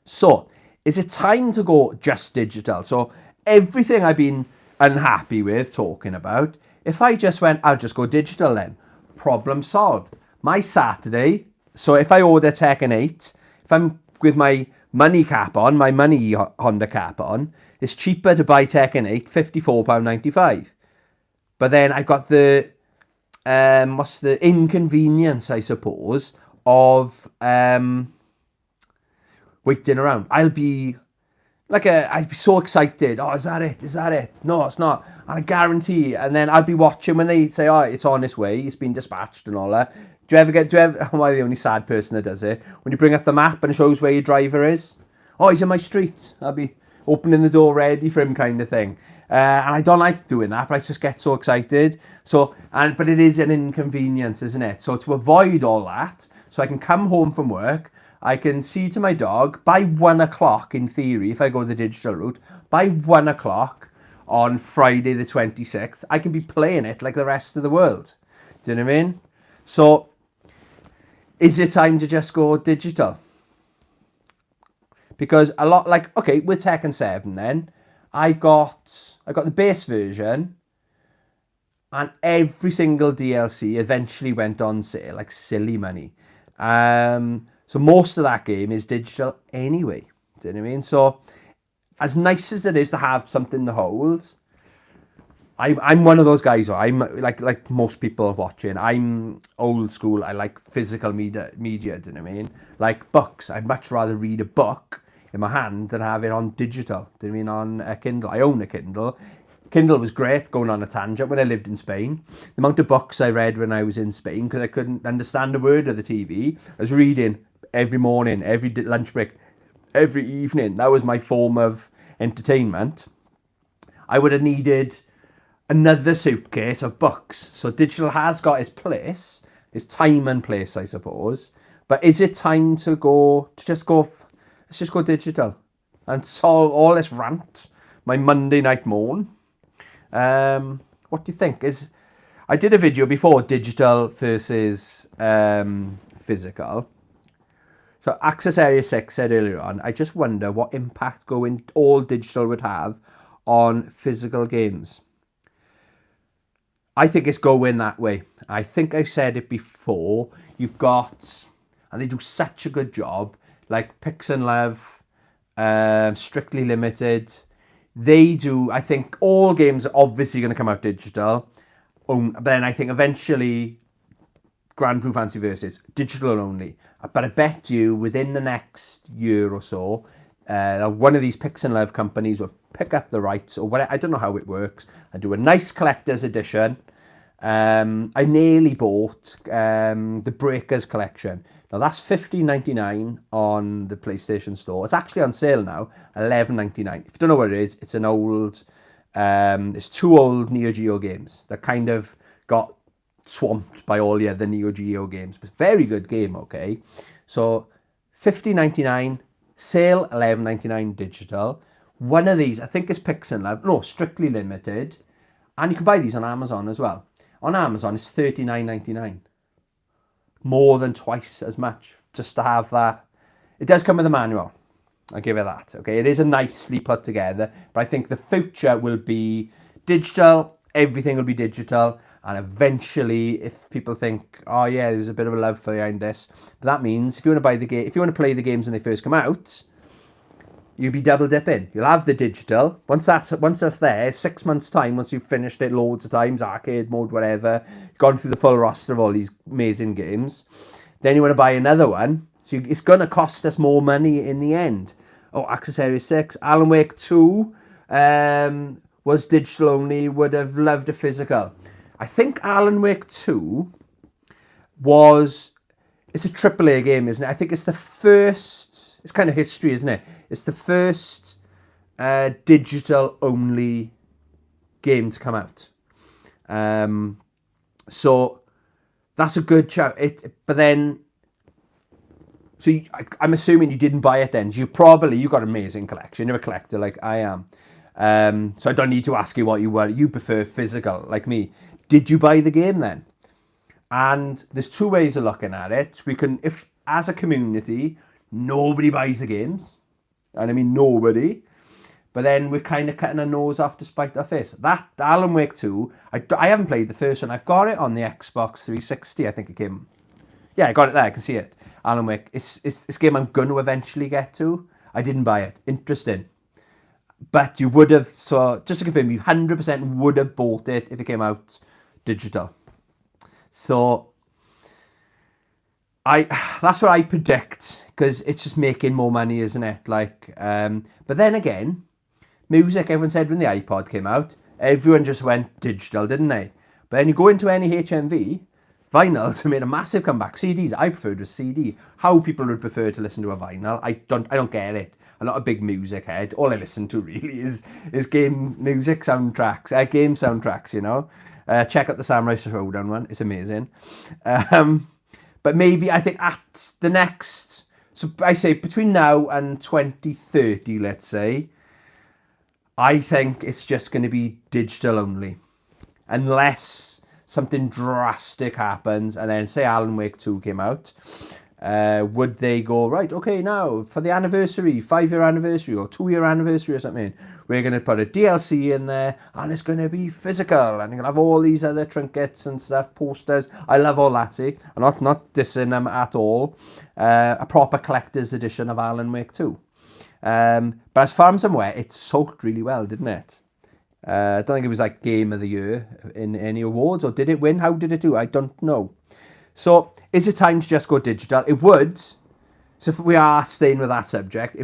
A: So, is it time to go just digital? So, everything I've been unhappy with talking about, if I just went, I'll just go digital then. Problem solved. My Saturday, so if I order Tekken 8, if I'm with my money cap on, my money Honda cap on, it's cheaper to buy Tekken 8, £54.95. But then I've got the, what's the inconvenience, I suppose, of waiting around. I'd be so excited. Oh, is that it? Is that it? No, it's not. And I guarantee. And then I'd be watching when they say, oh, it's on its way. It's been dispatched and all that. Am I the only sad person that does it? When you bring up the map and it shows where your driver is. Oh, he's in my street. I'll be opening the door ready for him kind of thing. And I don't like doing that, but I just get so excited. But it is an inconvenience, isn't it? So to avoid all that, so I can come home from work, I can see to my dog by 1 o'clock, in theory, if I go the digital route, by 1 o'clock on Friday the 26th, I can be playing it like the rest of the world. Do you know what I mean? So, is it time to just go digital? Because a lot, with Tekken 7 then, I got the base version, and every single DLC eventually went on sale, like silly money. So most of that game is digital anyway. Do you know what I mean? So as nice as it is to have something to hold, I'm one of those guys. I'm like most people watching. I'm old school. I like physical media. Do you know what I mean? Like books. I'd much rather read a book in my hand than have it on digital. Do you know what I mean? On a Kindle. I own a Kindle. Kindle was great, going on a tangent, when I lived in Spain. The amount of books I read when I was in Spain, because I couldn't understand a word of the TV. I was reading every morning, every lunch break, every evening. That was my form of entertainment. I would have needed another suitcase of books. So digital has got its place, its time and place, I suppose. But is it time to let's just go digital and solve all this rant, my Monday night moan? What do you think? I did a video before, digital versus physical. So Access Area 6 said earlier on, I just wonder what impact going all digital would have on physical games. I think it's going that way. I think I've said it before. You've got, and they do such a good job, like Pix and Love, Strictly Limited. They do, I think all games are obviously going to come out digital. Then I think eventually Grand Prix Fantasy Versus, digital only. But I bet you within the next year or so, one of these Pix and Love companies will pick up the rights, or whatever. I don't know how it works, and do a nice collector's edition. I nearly bought the Breakers collection, Now that's $15.99 on the PlayStation Store. It's actually on sale now, $11.99. If you don't know what it is, it's an old, it's 2 old Neo Geo games that kind of got swamped by all the other Neo Geo games. But very good game, okay? So $15.99, sale $11.99 digital. One of these, I think it's Pix and Love. No, strictly limited. And you can buy these on Amazon as well. On Amazon, it's $39.99. More than twice as much just to have that. It does come with a manual. I'll give it that. Okay, it is a nicely put together, but I think the future will be digital. Everything will be digital, and eventually, if people think, oh yeah, there's a bit of a love behind this, but that means if you want to buy the game, if you want to play the games when they first come out, you'll be double dipping. You'll have the digital. Once that's there, 6 months time, once you've finished it loads of times, arcade mode, whatever, gone through the full roster of all these amazing games, then you want to buy another one. So it's going to cost us more money in the end. Oh, Access Area 6. Alan Wake 2 was digital only. Would have loved a physical. I think Alan Wake 2 it's a AAA game, isn't it? I think it's the first, it's kind of history, isn't it? It's the first digital-only game to come out. So that's a good shout. But then, so I'm assuming you didn't buy it then. You got an amazing collection. You're a collector like I am. So I don't need to ask you what you were. You prefer physical like me. Did you buy the game then? And there's 2 ways of looking at it. We can, if as a community, nobody buys the games. And I mean nobody. But then we're kind of cutting our nose off to spite our face. That Alan Wake 2, I haven't played the first one. I've got it on the Xbox 360. I think it came. Yeah, I got it there. I can see it. Alan Wake. It's a game I'm going to eventually get to. I didn't buy it. Interesting. But you would have, so just to confirm, you 100% would have bought it if it came out digital. So that's what I predict, because it's just making more money, isn't it? Like, but then again, music, everyone said when the iPod came out, everyone just went digital, didn't they? But then you go into any HMV, vinyls have made a massive comeback. CDs, I preferred a CD. How people would prefer to listen to a vinyl, I don't get it. I'm not a big music head. All I listen to really is game music soundtracks, game soundtracks, you know. Check out the Samurai Showdown one. It's amazing. But maybe, I think at the next, so I say between now and 2030, let's say, I think it's just going to be digital only. Unless something drastic happens, and then say Alan Wake 2 came out, would they go, right, okay, now for the anniversary, 5-year anniversary or 2-year anniversary or something, we're going to put a DLC in there and it's going to be physical and you're going to have all these other trinkets and stuff, posters. I love all that, see? I'm not dissing them at all. A proper collector's edition of Alan Wake 2. But as far as I'm aware, it sold really well, didn't it? I don't think it was like Game of the Year in any awards, or did it win? How did it do? I don't know. So, is it time to just go digital? It would. So if we are staying with that subject,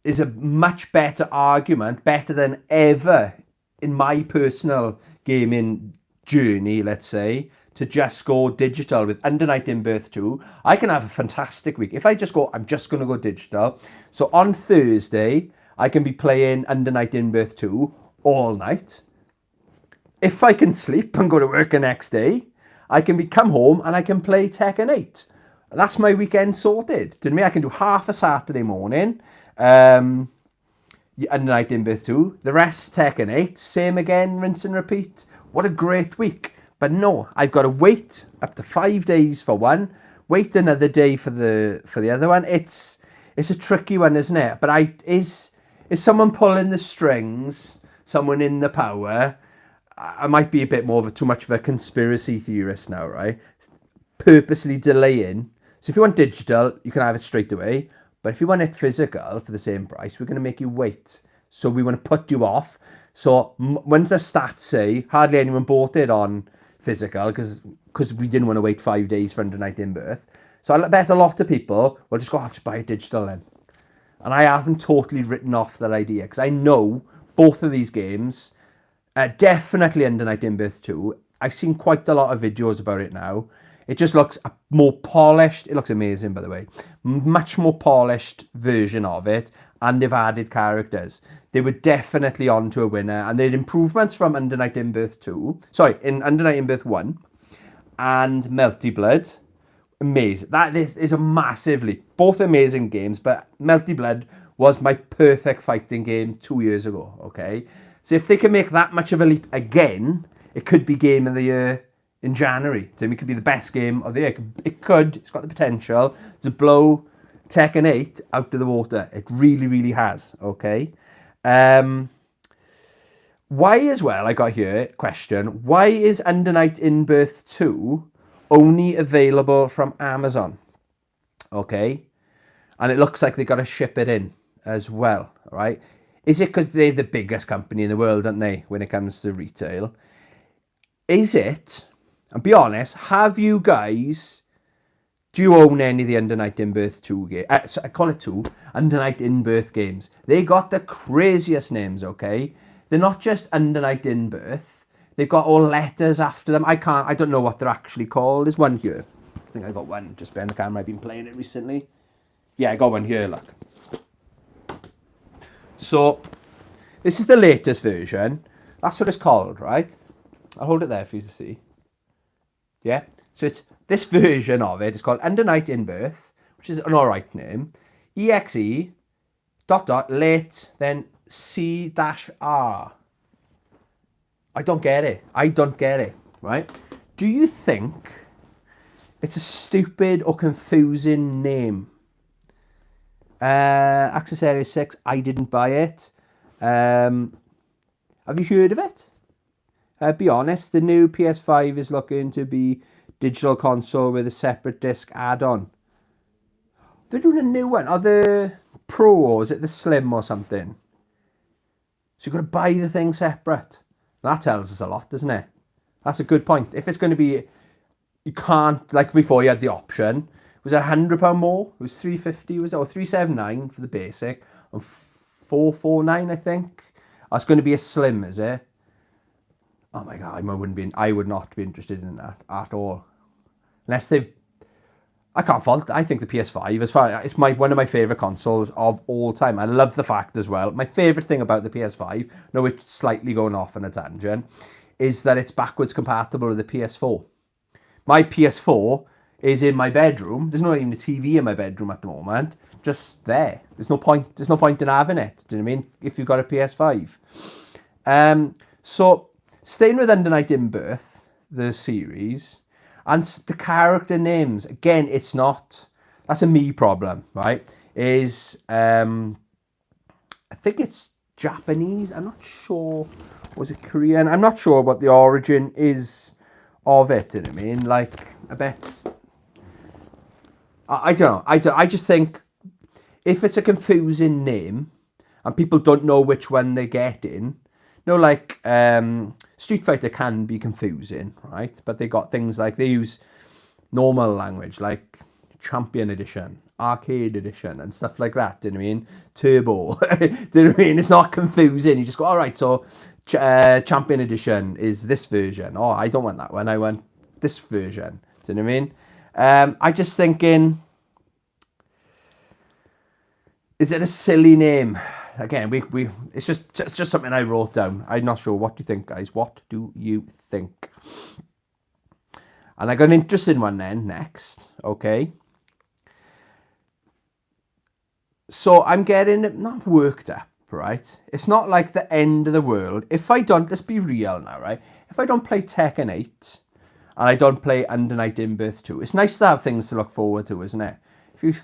A: is a much better argument, better than ever in my personal gaming journey, let's say, to just go digital with Under Night in Birth 2. I can have a fantastic week. If I just go, I'm just going to go digital. So on Thursday, I can be playing Under Night in Birth 2 all night. If I can sleep and go to work the next day, I can come home and I can play Tekken 8. That's my weekend sorted. To me, I can do half a Saturday morning, Under Night in Birth 2. The rest, Tekken 8. Same again, rinse and repeat. What a great week. But no, I've got to wait up to 5 days for one, wait another day for the other one. It's a tricky one, isn't it? But is someone pulling the strings, someone in the power? I might be a bit more of too much of a conspiracy theorist now, right? Purposely delaying. So if you want digital, you can have it straight away. But if you want it physical for the same price, we're going to make you wait. So we want to put you off. So once the stats say hardly anyone bought it on physical because we didn't want to wait 5 days for Under Night in Birth. So I bet a lot of people will just go, I'll just buy it digital then. And I haven't totally written off that idea because I know both of these games, definitely Under Night in Birth 2. I've seen quite a lot of videos about it now. It just looks more polished. It looks amazing, by the way. Much more polished version of it, and they've added characters. They were definitely on to a winner, and they had improvements from Under Night In-Birth 2. Sorry, in Under Night In-Birth 1 and Melty Blood. Amazing. That is a massively, both amazing games, but Melty Blood was my perfect fighting game 2 years ago, okay? So if they can make that much of a leap again, it could be Game of the Year in January. So it could be the best game of the year. It's got the potential to blow Tekken 8 out of the water. It really, really has, okay? Why as well, I got here, question, why is Under Night In-Birth 2 only available from Amazon? Okay? And it looks like they got to ship it in as well, right? Is it because they're the biggest company in the world, aren't they, when it comes to retail? Is it, and be honest, do you own any of the Under Night In-Birth 2 games? So I call it 2, Under Night In-Birth games. They got the craziest names, okay? They're not just Under Night In-Birth. They've got all letters after them. I don't know what they're actually called. There's one here. I think I got one just behind the camera. I've been playing it recently. Yeah, I got one here, look. So, this is the latest version. That's what it's called, right? I'll hold it there for you to see. Yeah? So it's this version of it. It's called Under Night In-Birth, which is an alright name. EXE, ... late, then C-R. I don't get it, right? Do you think it's a stupid or confusing name? Access Area 6, I didn't buy it. Have you heard of it? Be honest, the new PS5 is looking to be digital console with a separate disc add-on. They're doing a new one. Are the Pro or is it the Slim or something? So you've got to buy the thing separate. That tells us a lot, doesn't it? That's a good point. If it's going to be, you can't, like before you had the option. Was it £100 more? It was $350, was it? Or $379 for the basic. And $449, I think. Oh, it's going to be a Slim, is it? Oh my God, I would not be interested in that at all. Unless they've, I can't fault. I think the PS5 it's one of my favourite consoles of all time. I love the fact as well. My favourite thing about the PS5, no, it's slightly going off on a tangent, is that it's backwards compatible with the PS4. My PS4 is in my bedroom. There's not even a TV in my bedroom at the moment. Just there. There's no point in having it. Do you know what I mean? If you've got a PS5. So staying with Under Night In-Birth, the series. And the character names, again, it's not, that's a me problem, right? I think it's Japanese, I'm not sure, was it Korean? I'm not sure what the origin is of it, you know what I mean? Like, I bet, I don't know, I just think, if it's a confusing name, and people don't know which one they're getting, like, Street Fighter can be confusing, right? But they got things like, they use normal language, like Champion Edition, Arcade Edition, and stuff like that, do you know what I mean? Turbo, do you know what I mean? It's not confusing, you just go, all right, so Champion Edition is this version. Oh, I don't want that one, I want this version, do you know what I mean? I just thinking, is it a silly name? Again, it's just something I wrote down. I'm not sure. What do you think, guys? What do you think? And I got an interesting one then next. Okay. So I'm getting not worked up, right? It's not like the end of the world. If I don't, let's be real now, right? If I don't play Tekken 8 and I don't play Under Night In-Birth 2, it's nice to have things to look forward to, isn't it? If you've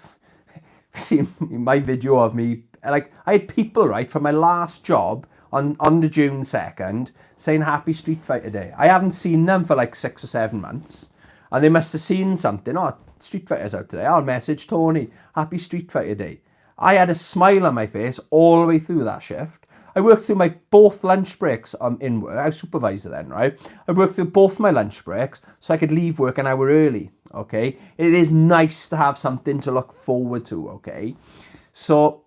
A: seen my video of me, like, I had people, right, from my last job on the June 2nd saying Happy Street Fighter Day. I haven't seen them for like 6 or 7 months. And they must have seen something. Oh, Street Fighter's out today. I'll message Tony. Happy Street Fighter Day. I had a smile on my face all the way through that shift. I worked through my both lunch breaks in work. I was supervisor then, right? I worked through both my lunch breaks so I could leave work an hour early, okay? It is nice to have something to look forward to, okay? So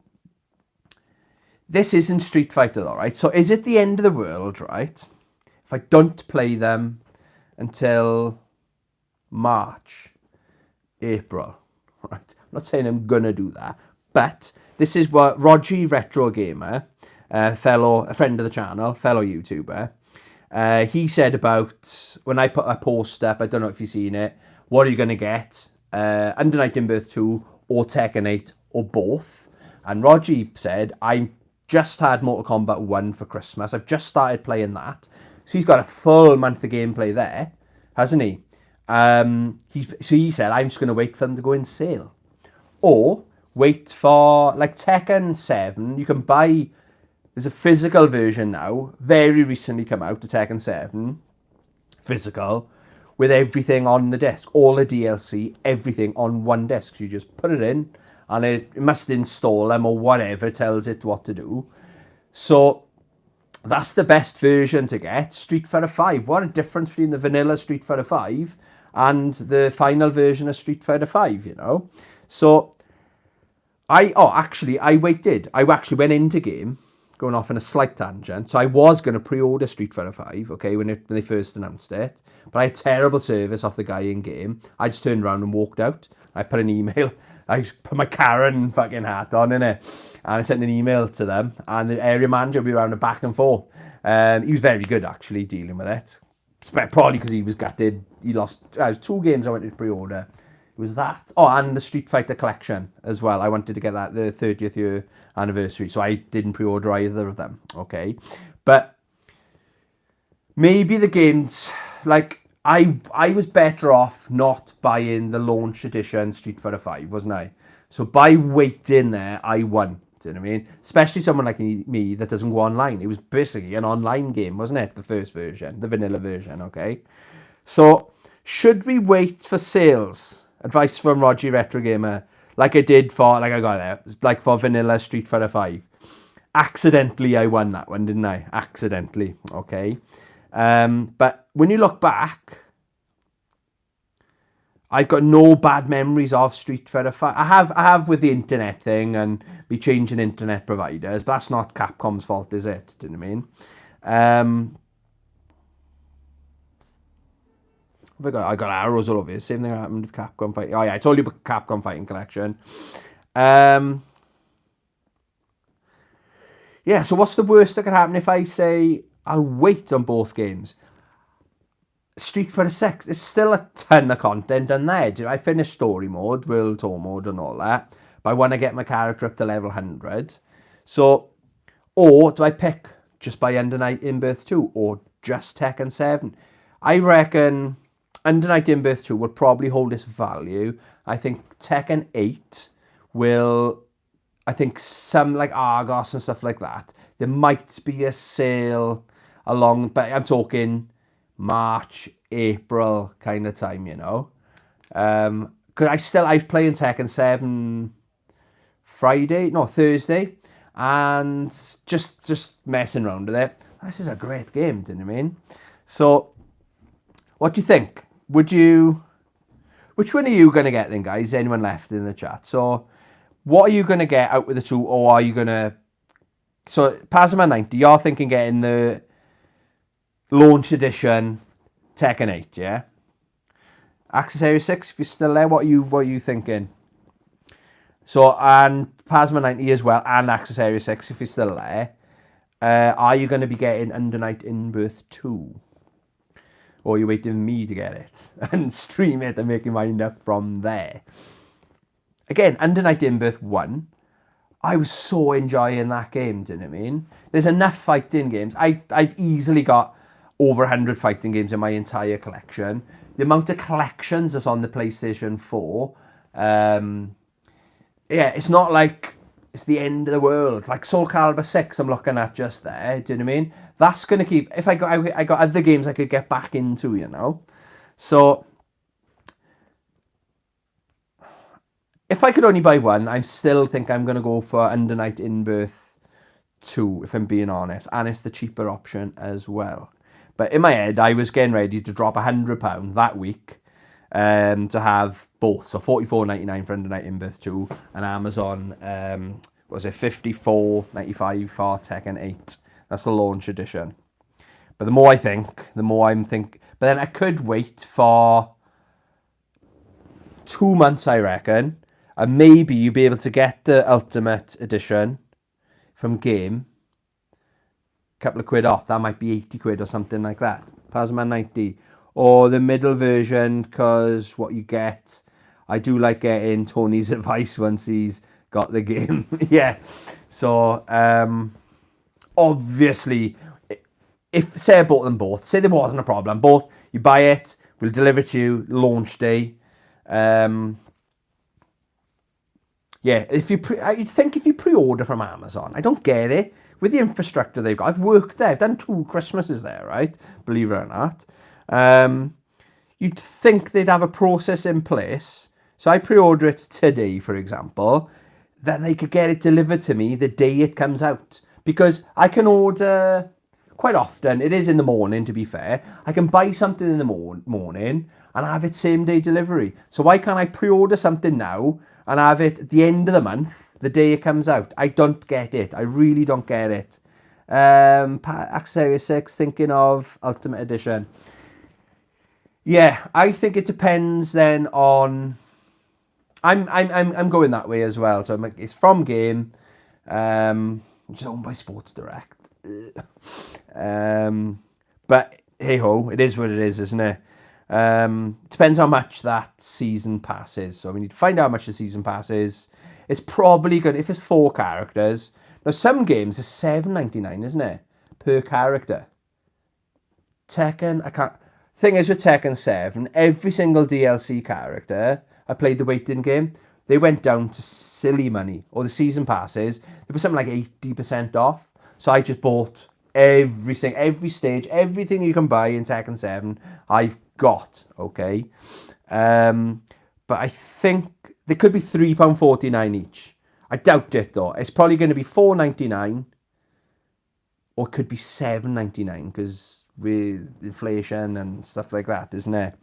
A: this isn't Street Fighter though, right? So is it the end of the world, right? If I don't play them until March, April. Right. I'm not saying I'm gonna do that, but this is what Roger Retro Gamer, a friend of the channel, fellow YouTuber, he said about when I put a post up. I don't know if you've seen it. What are you gonna get? Under Night in Birth 2 or Tekken 8 or both? And Roger said, I just had Mortal Kombat 1 for Christmas. I've just started playing that. So he's got a full month of gameplay there, hasn't he? So he said, I'm just going to wait for them to go in sale. Or wait for, like, Tekken 7. You can buy, there's a physical version now, very recently come out, the Tekken 7. Physical. With everything on the disc, all the DLC, everything on one disc. So you just put it in, and it must install them or whatever, tells it what to do. So that's the best version to get. Street Fighter 5. What a difference between the vanilla Street Fighter 5 and the final version of Street Fighter 5, you know. So I waited. I actually went into game, going off on a slight tangent. So I was going to pre-order Street Fighter 5, okay, when they first announced it. But I had terrible service off the guy in game. I just turned around and walked out. I put an email. I put my Karen fucking hat on, innit? And I sent an email to them. And the area manager would be around and back and forth. He was very good, actually, dealing with it. Probably because he was gutted. He lost... It was 2 games I wanted to pre-order. It was that. Oh, and the Street Fighter collection as well. I wanted to get that, the 30th year anniversary. So I didn't pre-order either of them, okay? But maybe the games... Like, I was better off not buying the launch edition Street Fighter 5, wasn't I? So by waiting there, I won. Do you know what I mean? Especially someone like me that doesn't go online. It was basically an online game, wasn't it? The first version, the vanilla version, okay? So, should we wait for sales? Advice from Roger Retro Gamer. Like I did for, like I got there, like for vanilla Street Fighter 5. Accidentally, I won that one, didn't I? Accidentally, okay? But when you look back, I've got no bad memories of Street Fighter 5. I have with the internet thing and me changing internet providers, but that's not Capcom's fault, is it? Do you know what I mean? I got arrows all over here. Same thing happened with Capcom Fighting. Oh yeah, I told you about Capcom Fighting Collection. Yeah, so what's the worst that could happen if I say I'll wait on both games? Street Fighter 6, there's still a ton of content on there. I finished story mode, world tour mode and all that, but I want to get my character up to level 100. So, or do I pick just by Under Night in Birth 2 or just Tekken 7? I reckon Under Night in Birth 2 will probably hold its value. I think Tekken 8 will, I think some like Argos and stuff like that, there might be a sale along, but I'm talking March, April kind of time, you know. Because I was playing Tekken 7 Thursday, and just messing around with it. This is a great game, do you know what I mean? So, what do you think? Which one are you going to get then, guys? Anyone left in the chat? So, what are you going to get out with the 2, or are you going to... So, Pazman 90, you're thinking getting the launch edition Tekken 8, yeah? Accessory 6, if you're still there, what are you thinking? So, and Pazman 90 as well, and Accessory 6, if you're still there. Are you going to be getting Under Night in Birth 2? Or are you waiting for me to get it and stream it and make your mind up from there? Again, Under Night in Birth 1, I was so enjoying that game, do you know what I mean? There's enough fighting games. I've easily got over 100 fighting games in my entire collection. The amount of collections that's on the PlayStation 4, yeah, it's not like it's the end of the world. Like Soul Calibur 6 I'm looking at just there, do you know what I mean? That's going to keep... If I got other games I could get back into, you know? So, if I could only buy one, I still think I'm going to go for Under Night in Birth 2, if I'm being honest. And it's the cheaper option as well. But in my head, I was getting ready to drop £100 that week to have both. So $44.99 for Under Night in Birth 2 and Amazon, was it $54.95 for Tekken 8. That's the launch edition. But the more I think, the more I'm thinking... But then I could wait for 2 months, I reckon. And maybe you'll be able to get the Ultimate Edition from Game. A couple of quid off. That might be 80 quid or something like that. Plasma 90. Or the middle version, because what you get... I do like getting Tony's advice once he's got the game. Yeah. So, obviously, if, say I bought them both, say there wasn't a problem, both, you buy it, we'll deliver it to you, launch day. Yeah, you'd think if you pre-order from Amazon, I don't get it. With the infrastructure they've got, I've worked there, I've done 2 Christmases there, right? Believe it or not. You'd think they'd have a process in place. So I pre-order it today, for example, then they could get it delivered to me the day it comes out. Because I can order, quite often, it is in the morning to be fair, I can buy something in the morning and have it same day delivery. So why can't I pre-order something now and have it at the end of the month, the day it comes out? I don't get it. I really don't get it. Axeria 6, thinking of Ultimate Edition. Yeah, I think it depends then on... I'm going that way as well. So it's from Game, which is owned by Sports Direct. But hey ho, it is what it is, isn't it? Depends how much that season pass is. So we need to find out how much the season pass is. It's probably good if it's 4 characters. Now some games are $7.99, isn't it, per character? Tekken, I can't. Thing is with Tekken 7, every single DLC character. I played the waiting game. They went down to silly money. Or the season passes, it was something like 80% off. So I just bought every stage, everything you can buy in Tekken 7, I've got, okay? But I think they could be £3.49 each. I doubt it though. It's probably going to be $4.99 or it could be $7.99 because with inflation and stuff like that, isn't it?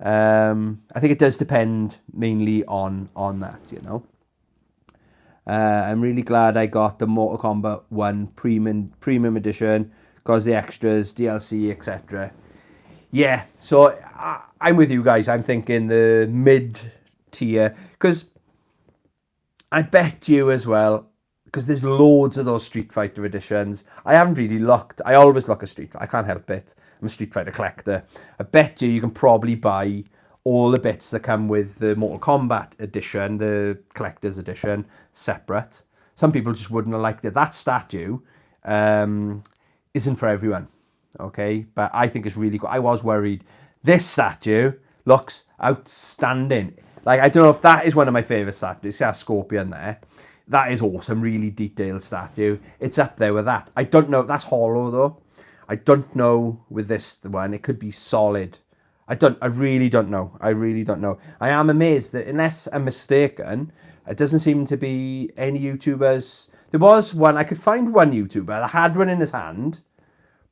A: I think it does depend mainly on that, you know. I'm really glad I got the Mortal Kombat 1 premium edition because the extras, DLC, etc. Yeah, so I'm with you guys. I'm thinking the mid-tier because I bet you as well, because there's loads of those Street Fighter editions. I haven't really looked. I always look at Street Fighter. I can't help it. I'm a Street Fighter collector. I bet you can probably buy all the bits that come with the Mortal Kombat edition, the collector's edition, separate. Some people just wouldn't have liked it. That statue isn't for everyone, okay? But I think it's really cool. I was worried. This statue looks outstanding. Like, I don't know if that is one of my favourite statues. See that Scorpion there? That is awesome. Really detailed statue. It's up there with that. I don't know. That's hollow, though. I don't know with this one. It could be solid. I really don't know. I really don't know. I am amazed that unless I'm mistaken, it doesn't seem to be any YouTubers. There was one. I could find one YouTuber that had one in his hand,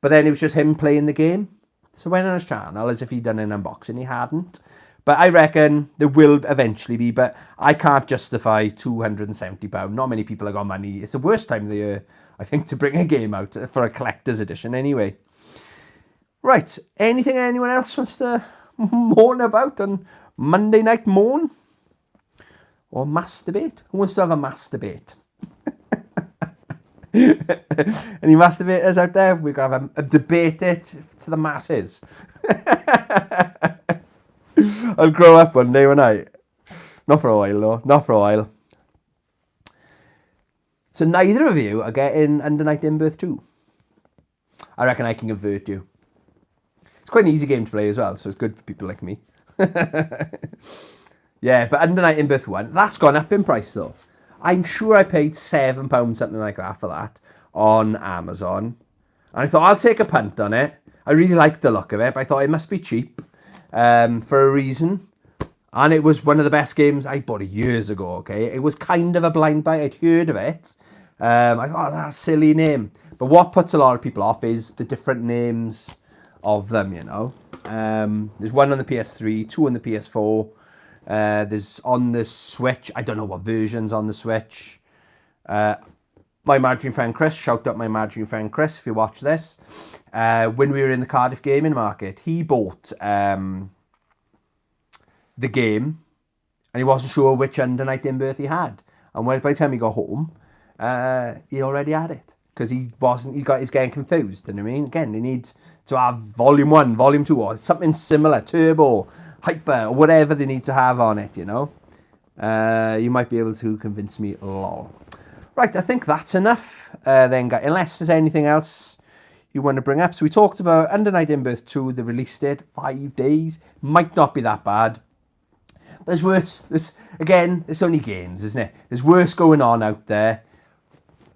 A: but then it was just him playing the game. So I went on his channel as if he'd done an unboxing. He hadn't. But I reckon there will eventually be, but I can't justify £270. Not many people have got money. It's the worst time of the year, I think, to bring a game out for a collector's edition anyway. Right, anything anyone else wants to moan about on Monday Night Moan? Or masturbate? Who wants to have a masturbate? Any masturbators out there? We're going to have a debate it to the masses. I'll grow up one day, won't I? Not for a while, though. Not for a while. So neither of you are getting Under Night In-Birth 2. I reckon I can convert you. It's quite an easy game to play as well, so it's good for people like me. Yeah, but Under Night In-Birth 1, that's gone up in price, though. I'm sure I paid £7, something like that, for that on Amazon. And I thought, I'll take a punt on it. I really liked the look of it, but I thought it must be cheap. For a reason, and it was one of the best games. I bought it years ago, okay? It was kind of a blind buy. I'd heard of it. I thought, that's a silly name. But what puts a lot of people off is the different names of them, you know. There's one on the PS3, 2 on the PS4. There's on the Switch. I don't know what version's on the Switch. My imaginary friend Chris, shout out my imaginary friend Chris if you watch this. When we were in the Cardiff gaming market, he bought the game And he wasn't sure which under night in birth he had. And by the time he got home, he already had it. Because he's getting confused, you know what I mean? Again, they need to have volume 1, volume 2, or something similar, turbo, hyper, or whatever they need to have on it, you know? You might be able to convince me, lol. Right, I think that's enough then, guys. Unless there's anything else you want to bring up. So we talked about Under Night in Birth 2, the release date, 5 days. Might not be that bad. But there's worse. Again, it's only games, isn't it? There's worse going on out there.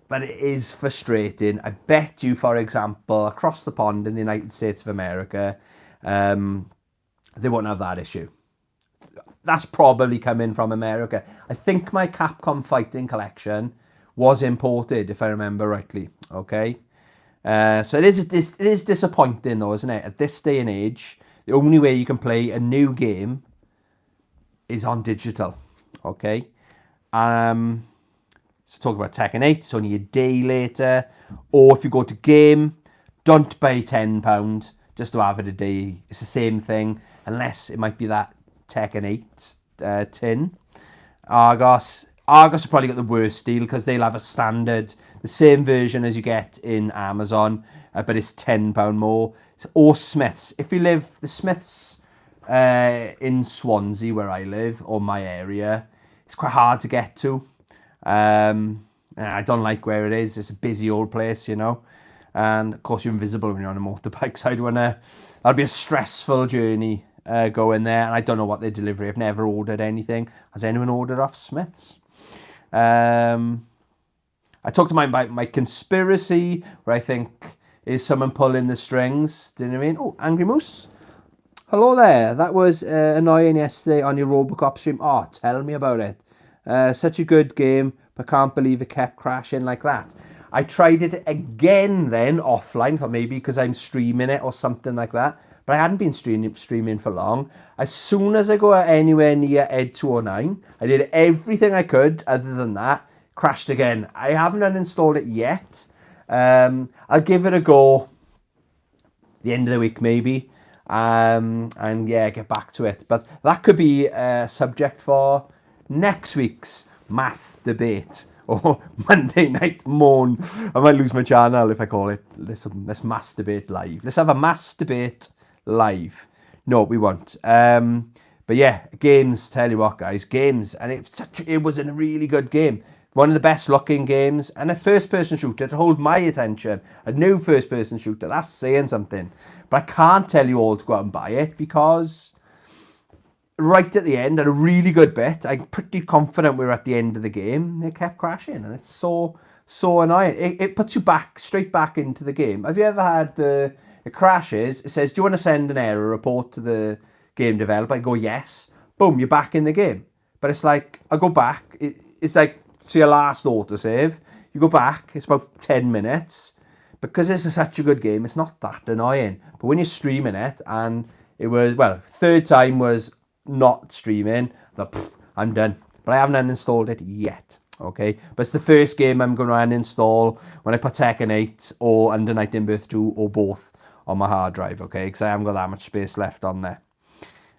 A: But it is frustrating. I bet you, for example, across the pond in the United States of America, they won't have that issue. That's probably coming from America. I think my Capcom Fighting collection was imported, if I remember rightly. Okay, so it is disappointing, though, isn't it? At this day and age, the only way you can play a new game is on digital. Okay, so talk about Tekken 8. It's only a day later. Or if you go to game, don't pay £10 just to have it a day. It's the same thing, unless it might be that Tekken 8 tin. Argos have probably got the worst deal because they'll have a standard, the same version as you get in Amazon, but it's £10 more. Or Smiths. If you live, the Smiths in Swansea, where I live, or my area, it's quite hard to get to. I don't like where it is. It's a busy old place, you know. And of course, you're invisible when you're on a motorbike. So that'd be a stressful journey going there. And I don't know what they deliver. I've never ordered anything. Has anyone ordered off Smiths? I talked about my conspiracy, where I think is someone pulling the strings. Do you know what I mean? Oh, Angry Moose. Hello there. That was annoying yesterday on your Robocop stream. Oh, tell me about it. Such a good game, but can't believe it kept crashing like that. I tried it again then offline, thought maybe because I'm streaming it or something like that. But I hadn't been streaming for long. As soon as I go anywhere near Ed 209, I did everything I could. Other than that, crashed again. I haven't uninstalled it yet. I'll give it a go. The end of the week maybe. And yeah, get back to it. But that could be a subject for next week's mass debate or Monday night moan. I might lose my channel if I call it this mass debate live. Let's have a mass debate live. No, we won't. But yeah, games. Tell you what, guys, games, and it was a really good game. One of the best looking games, and a first person shooter to hold my attention. A new first person shooter. That's saying something. But I can't tell you all to go out and buy it because right at the end, at a really good bit, I'm pretty confident we're at the end of the game. It kept crashing, and it's so annoying. It puts you straight back into the game. Have you ever had it crashes? It says, "Do you want to send an error report to the game developer?" I go, "Yes." Boom, you're back in the game. But it's like I go back. It's like to your last autosave. You go back. It's about 10 minutes. Because it's such a good game, it's not that annoying. But when you're streaming it, and it was, third time was not streaming, I'm done. But I haven't uninstalled it yet, okay? But it's the first game I'm going to uninstall when I put Tekken 8 or Under Night in Birth 2 or both on my hard drive, okay? Because I haven't got that much space left on there.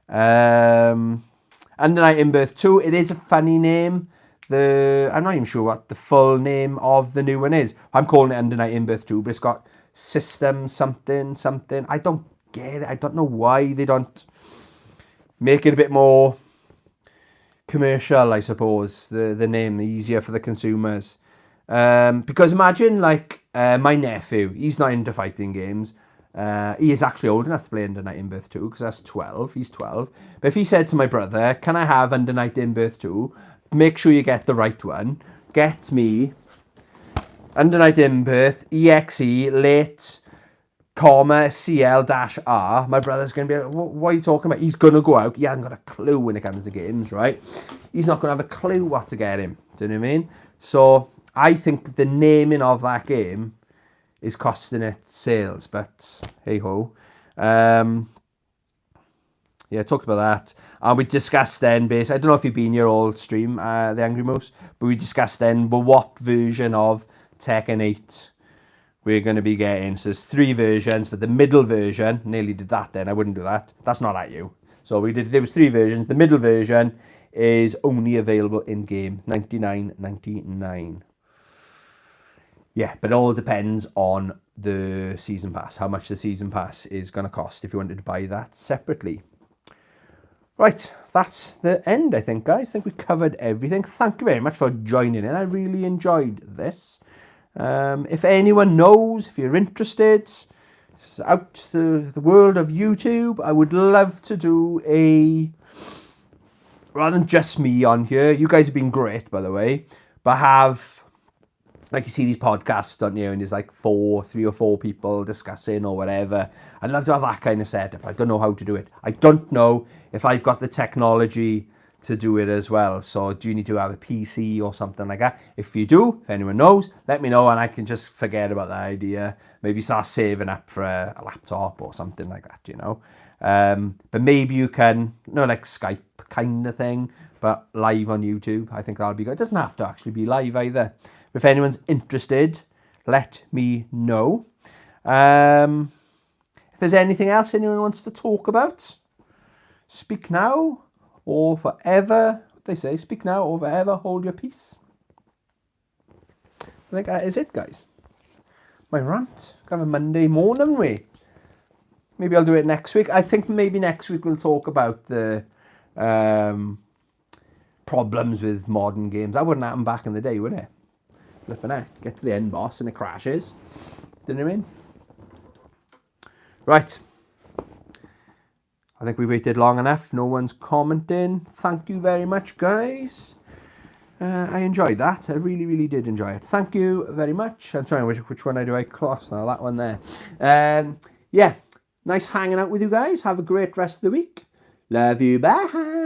A: Under Night in Birth 2, it is a funny name. I'm not even sure what the full name of the new one is. I'm calling it Under Night in Birth 2, but it's got system something. I don't get it. I don't know why they don't make it a bit more commercial, I suppose. The name easier for the consumers. Because imagine like my nephew, he's not into fighting games. He is actually old enough to play Under Night in Birth 2 because that's 12. He's 12. But if he said to my brother, "Can I have Under Night in Birth 2? Make sure you get the right one. Get me Under Night in Birth, EXE, late, CL-R. My brother's going to be like, what are you talking about? He's going to go out. He hasn't got a clue when it comes to games, right? He's not going to have a clue what to get him. Do you know what I mean? So I think the naming of that game is costing it sales. But hey-ho. Yeah, talked about that. And we discussed then, I don't know if you've been here all stream, the Angry Mouse, but we discussed then what version of Tekken 8 we're going to be getting. So there's 3 versions, but the middle version, nearly did that then, I wouldn't do that. That's not at you. So there was 3 versions. The middle version is only available in-game, $99.99. Yeah, but it all depends on the season pass, how much the season pass is going to cost if you wanted to buy that separately. Right, that's the end, I think, guys. I think we covered everything. Thank you very much for joining in. I really enjoyed this. If anyone knows, if you're interested, out to the world of YouTube, I would love to do rather than just me on here, you guys have been great, by the way, but have, like you see these podcasts, don't you, and there's like 3 or 4 people discussing or whatever. I'd love to have that kind of setup. I don't know how to do it. I don't know if I've got the technology to do it as well. So do you need to have a PC or something like that? If you do, if anyone knows, let me know and I can just forget about that idea. Maybe start saving up for a laptop or something like that, you know. But maybe you can, like Skype kind of thing, but live on YouTube. I think that'll be good. It doesn't have to actually be live either. But if anyone's interested, let me know. If there's anything else anyone wants to talk about, speak now or forever. What they say, speak now or forever hold your peace. I think that is it, guys. My rant. Kind of a Monday morning way. Maybe I'll do it next week. I think maybe next week we'll talk about the problems with modern games. That wouldn't happen back in the day, would it? Flipping out. Get to the end boss and it crashes. Do you know what I mean? Right. I think we waited long enough. No one's commenting. Thank you very much, guys. I enjoyed that. I really, really did enjoy it. Thank you very much. I'm trying which one do I cross now. That one there. Yeah. Nice hanging out with you guys. Have a great rest of the week. Love you. Bye.